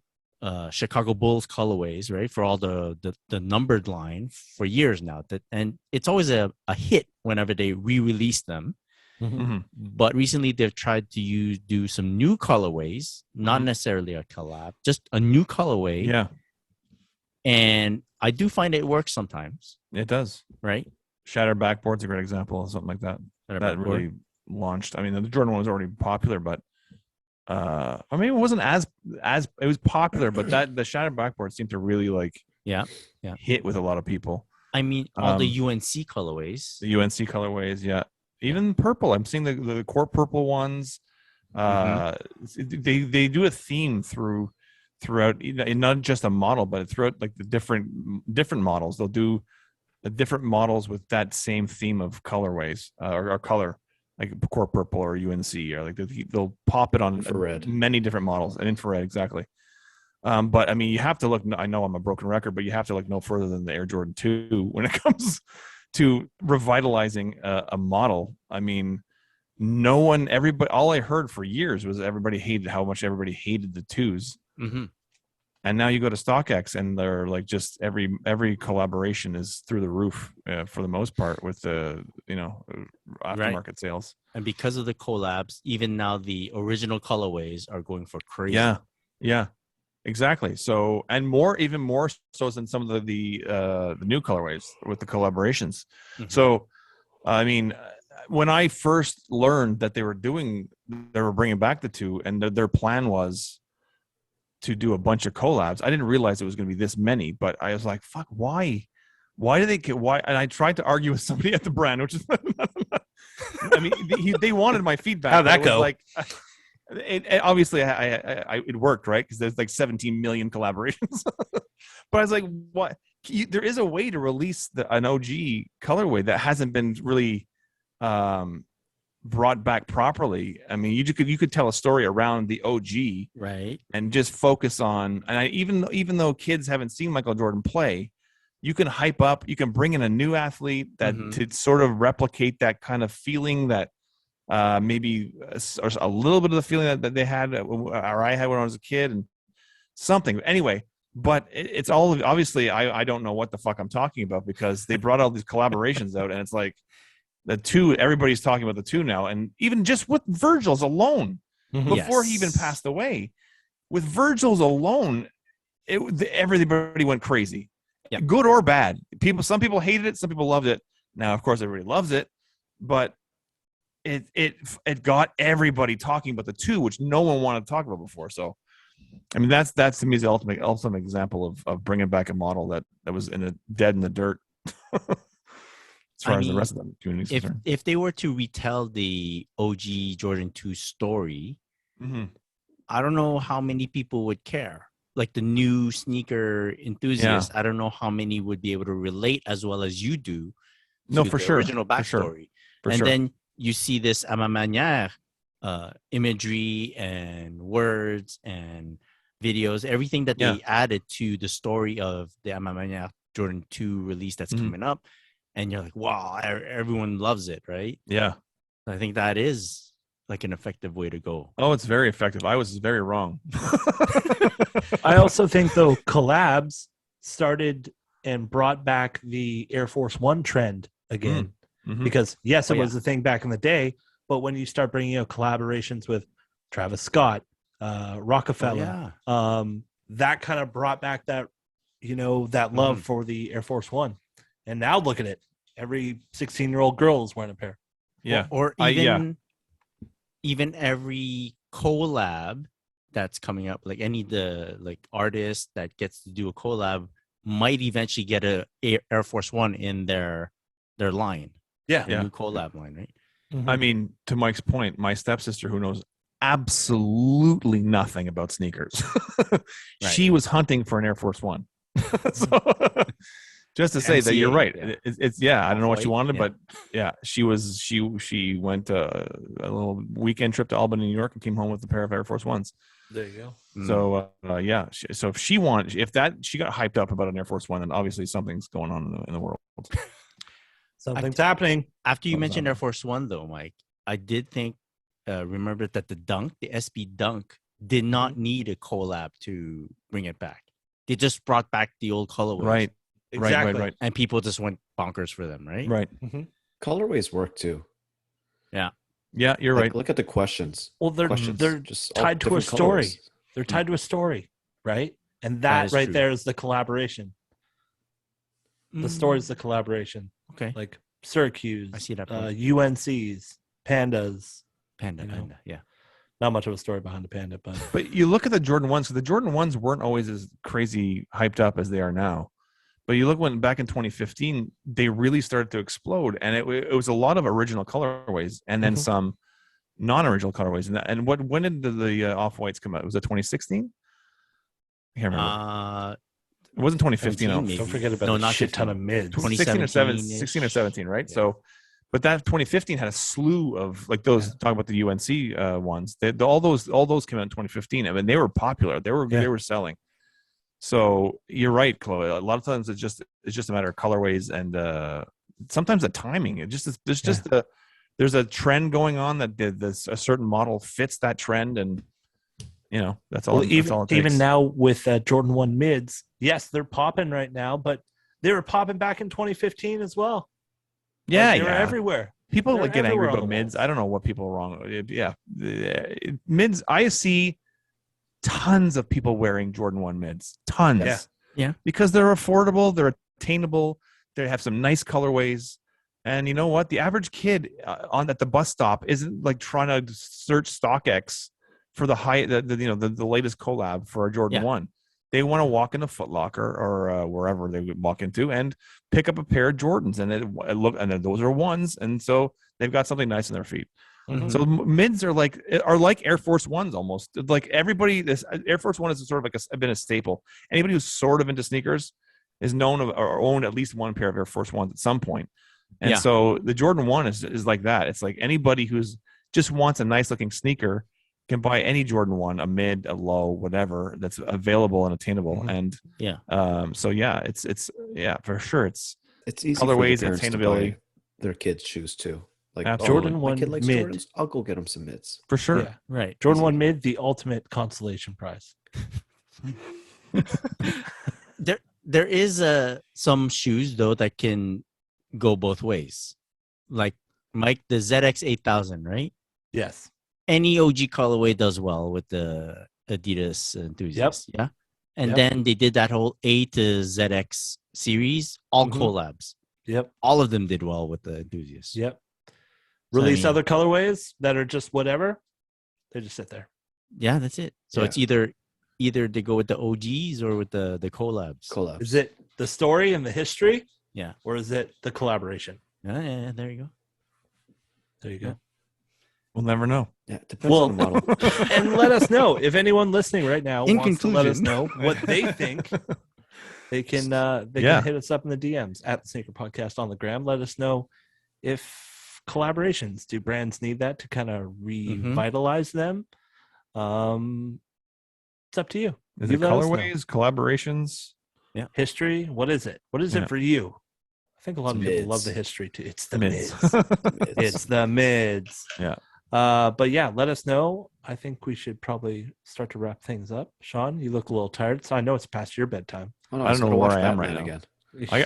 Chicago Bulls colorways, right, for all the numbered line for years now. And it's always a hit whenever they re-release them. Mm-hmm. But recently they've tried to do some new colorways, not necessarily a collab, just a new colorway. Yeah. And I do find it works sometimes. It does. Right? Shattered Backboard's a great example of something like that. That really launched. I mean, the Jordan one was already popular, but it wasn't as it was popular, but the Shattered Backboard seemed to really hit with a lot of people. I mean, all the UNC colorways. The UNC colorways, yeah. Even purple. I'm seeing the core purple ones. They do a theme throughout, not just a model, but throughout like the different models. They'll do different models with that same theme of colorways or color, like core purple or UNC, or like they'll pop it on infrared. Many different models, and infrared, exactly. But I mean, you have to look. I know I'm a broken record, but you have to look no further than the Air Jordan 2 when it comes to revitalizing a model. I mean, all I heard for years was how much everybody hated the 2s. Mm-hmm. And now you go to StockX and they're like, just every collaboration is through the roof for the most part with the, aftermarket sales. And because of the collabs, even now the original colorways are going for crazy. Yeah, exactly. So, and even more so than some of the new colorways with the collaborations. Mm-hmm. So, I mean, when I first learned that they were bringing back the 2, and their plan was to do a bunch of collabs, I didn't realize it was going to be this many, but I was like, fuck, why do they get, why? And I tried to argue with somebody at the brand, which is, I mean, they wanted my feedback. How'd that go? Like, obviously it worked, right? Because there's like 17 million collaborations. But I was like, what? There is a way to release an OG colorway that hasn't been really brought back properly. I mean, you could tell a story around the OG, right, and just focus on. And even though kids haven't seen Michael Jordan play, you can hype up. You can bring in a new athlete that to sort of replicate that kind of feeling that maybe a little bit of the feeling that they had, or I had when I was a kid, and something. Anyway, but it's all obviously I don't know what the fuck I'm talking about because they brought all these collaborations out, and it's like the two. Everybody's talking about the two now, and even just with Virgil's alone, before he even passed away, with Virgil's alone, everybody went crazy, good or bad. Some people hated it, some people loved it. Now, of course, everybody loves it, but it got everybody talking about the two, which no one wanted to talk about before. So, I mean, that's to me the ultimate example of bringing back a model that was dead in the dirt. As far as the rest of the community is concerned. If they were to retell the OG Jordan 2 story, I don't know how many people would care. Like the new sneaker enthusiasts, I don't know how many would be able to relate as well as you do. No, for sure. Original backstory. Then you see this à ma manière imagery and words and videos, everything that they added to the story of the à ma manière Jordan 2 release that's coming up. And you're like, wow, everyone loves it, right? Yeah. I think that is like an effective way to go. Oh, it's very effective. I was very wrong. I also think, though, collabs started and brought back the Air Force One trend again. Because, yes, it was a thing back in the day, but when you start bringing out collaborations with Travis Scott, Rockefeller, that kind of brought back that, that love for the Air Force One. And now look at it. Every 16-year-old girl is wearing a pair. Yeah. Or even every collab that's coming up, like artist that gets to do a collab might eventually get a Air Force One in their line. Yeah. New collab line, right? I mean, to Mike's point, my stepsister, who knows absolutely nothing about sneakers, she was hunting for an Air Force One. So just to say that you're right. It's I don't know what she wanted, but she went a little weekend trip to Albany, New York, and came home with a pair of Air Force Ones. There you go. So so if she got hyped up about an Air Force One, then obviously something's going on in the world. Something's happening. After you mentioned Air Force One, though, Mike, I did think remember that the SB Dunk did not need a collab to bring it back. They just brought back the old colorways. Right. Exactly. Right. And people just went bonkers for them, right? Right. Colorways work too. Yeah. Yeah, you're right. Look at the questions. Well, they're just tied to a story. Colors. They're tied to a story, right? And that right there is the collaboration. The story is the collaboration. Okay. Like Syracuse, I see that. UNCs, Pandas. Panda, yeah. Not much of a story behind the Panda, but you look at the Jordan 1s. So the Jordan 1s weren't always as crazy hyped up as they are now. But you look back in 2015, they really started to explode, and it was a lot of original colorways, and then some non-original colorways. And when did the Off-Whites come out? Was it 2016? I can't remember. It wasn't 2015. Don't forget about a shit ton of mids. 16 or 17, right? Yeah. So, but that 2015 had a slew of like those. Talking about the UNC ones, all those came out in 2015. I mean, they were popular. They were selling. So you're right, Chloe. A lot of times it's just a matter of colorways and sometimes the timing. There's a trend going on that a certain model fits that trend, and that's all. That's all it takes. Even now with Jordan 1 mids, yes, they're popping right now, but they were popping back in 2015 as well. Yeah, they were everywhere. People get angry about mids. I don't know what people are wrong with. Yeah, mids. I see tons of people wearing Jordan 1 mids. Tons. Yeah. Because they're affordable, they're attainable, they have some nice colorways. And you know what? The average kid at the bus stop isn't like trying to search StockX for the latest collab for a Jordan 1. They want to walk into Foot Locker or wherever they would walk into and pick up a pair of Jordans, and then those are ones, and so they've got something nice in their feet. So mids are like Air Force Ones almost. Like everybody, this Air Force One is sort of like been a staple. Anybody who's sort of into sneakers is known or owned at least one pair of Air Force Ones at some point. And so the Jordan 1 is like that. It's like anybody who's just wants a nice looking sneaker can buy any Jordan 1, a mid, a low, whatever that's available and attainable. And so it's for sure it's easy colorways for and attainability. Their kids' shoes too. Like Jordan my 1 kid likes mid. Jordans, I'll go get him some mids. For sure. Yeah. Right. Jordan 1 mid, the ultimate consolation prize. There is some shoes though that can go both ways. Like Mike, the ZX 8000, right? Yes. Any OG colorway does well with the Adidas enthusiasts. Yeah. And then they did that whole A to ZX series, all collabs. Yep. All of them did well with the enthusiasts. Yep. So, Release other colorways that are just whatever. They just sit there. Yeah, that's it. So it's either they go with the OGs or with the collabs. Is it the story and the history? Yeah. Or is it the collaboration? Yeah, there you go. There you go. We'll never know. Yeah, it depends on the model. And let us know if anyone listening right now In wants to let us conclusion. know what they think. They can can hit us up in the DMs at the Sneaker Podcast on the gram. Let us know if collaborations, do brands need that to kind of revitalize them? It's up to you. Is You it let us know. colorways, collaborations? Yeah. History? What is it? What is it for you? I think a lot of people mids. love the history too. It's the Mids. mids. It's the mids. Yeah. But yeah, let us know. I think we should probably start to wrap things up. Sean, you look a little tired, so I know it's past your bedtime. Oh, no, I don't know gotta where watch I am Batman right now.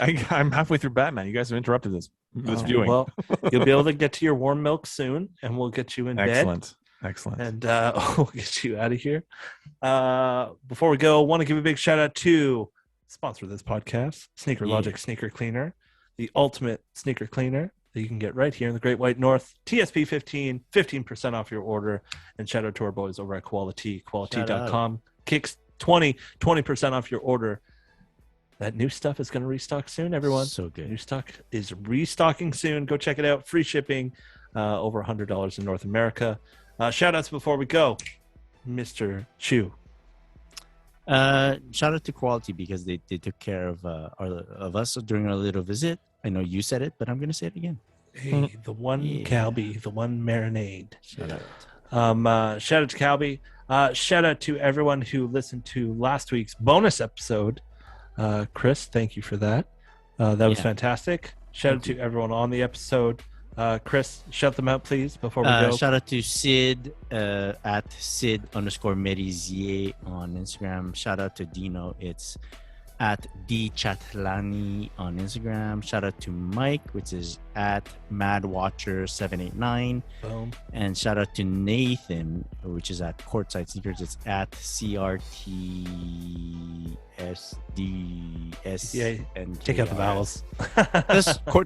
again. I'm halfway through Batman. You guys have interrupted this viewing. Well, you'll be able to get to your warm milk soon, and we'll get you in bed. Excellent. And we'll get you out of here. Before we go, I want to give a big shout out to sponsor of this podcast, Sneaker Logic Sneaker Cleaner, the ultimate sneaker cleaner that you can get right here in the Great White North. TSP 15% off your order. And shout out to our boys over at quality.com. Kicks 20% off your order. That new stuff is going to restock soon, everyone. So good. New stock is restocking soon. Go check it out. Free shipping, over $100 in North America. Shout outs before we go, Mr. Chu. Shout out to Quality because they took care of us during our little visit. I know you said it, but I'm gonna say it again. Hey, the one Calbee, the one marinade. Shout out. Shout out to Calbee. Shout out to everyone who listened to last week's bonus episode. Chris, thank you for that. That was fantastic. Shout out to everyone on the episode. Chris, shout them out, please, before we go. Shout out to Sid at Sid_Merisier on Instagram. Shout out to Dino. It's at DChatlani on Instagram. Shout out to Mike, which is at MadWatcher789. Boom. And shout out to Nathan, which is at Courtside Sneakers. It's at CRTSDS. Yeah, take out the vowels.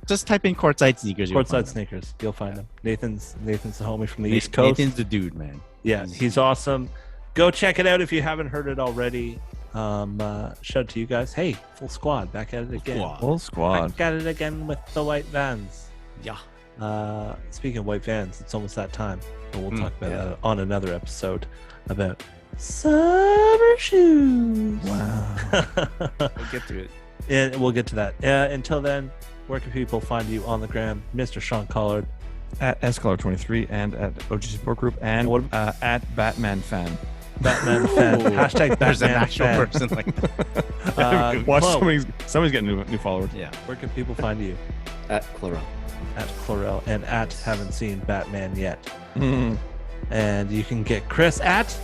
just type in Courtside Sneakers. Courtside Sneakers. You'll find them. Nathan's the homie from the East Coast. Nathan's the dude, man. Yeah, he's awesome. Go check it out if you haven't heard it already. Shout out to you guys. Hey, full squad, back at it again. Full squad. Back at it again with the white vans. Yeah. Speaking of white vans, it's almost that time. But we'll talk about that on another episode about summer shoes. Wow. We'll get to it. And we'll get to that. Until then, where can people find you on the gram? Mr. Sean Collard. At SCollar23 and at OG Support Group and at Batman Fan. Batman fan. Hashtag There's an Batman actual fan. person like that. Watch Chloe, somebody's getting new followers. Yeah. where can people find you? At Chlorel. At Chlorel and at haven't seen Batman yet. Mm. And you can get Chris at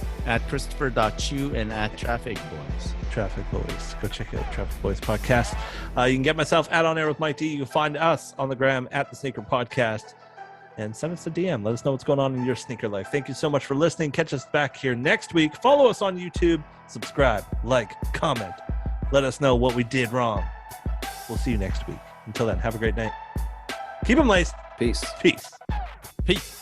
Christopher.chu and at Traffic Boys. Traffic Boys. Go check out Traffic Boys podcast. You can get myself at On Air with Mike D. You can find us on the gram at the Sneaker Podcast. And send us a DM. Let us know what's going on in your sneaker life. Thank you so much for listening. Catch us back here next week. Follow us on YouTube. Subscribe, like, comment. Let us know what we did wrong. We'll see you next week. Until then, have a great night. Keep them laced. Peace. Peace. Peace.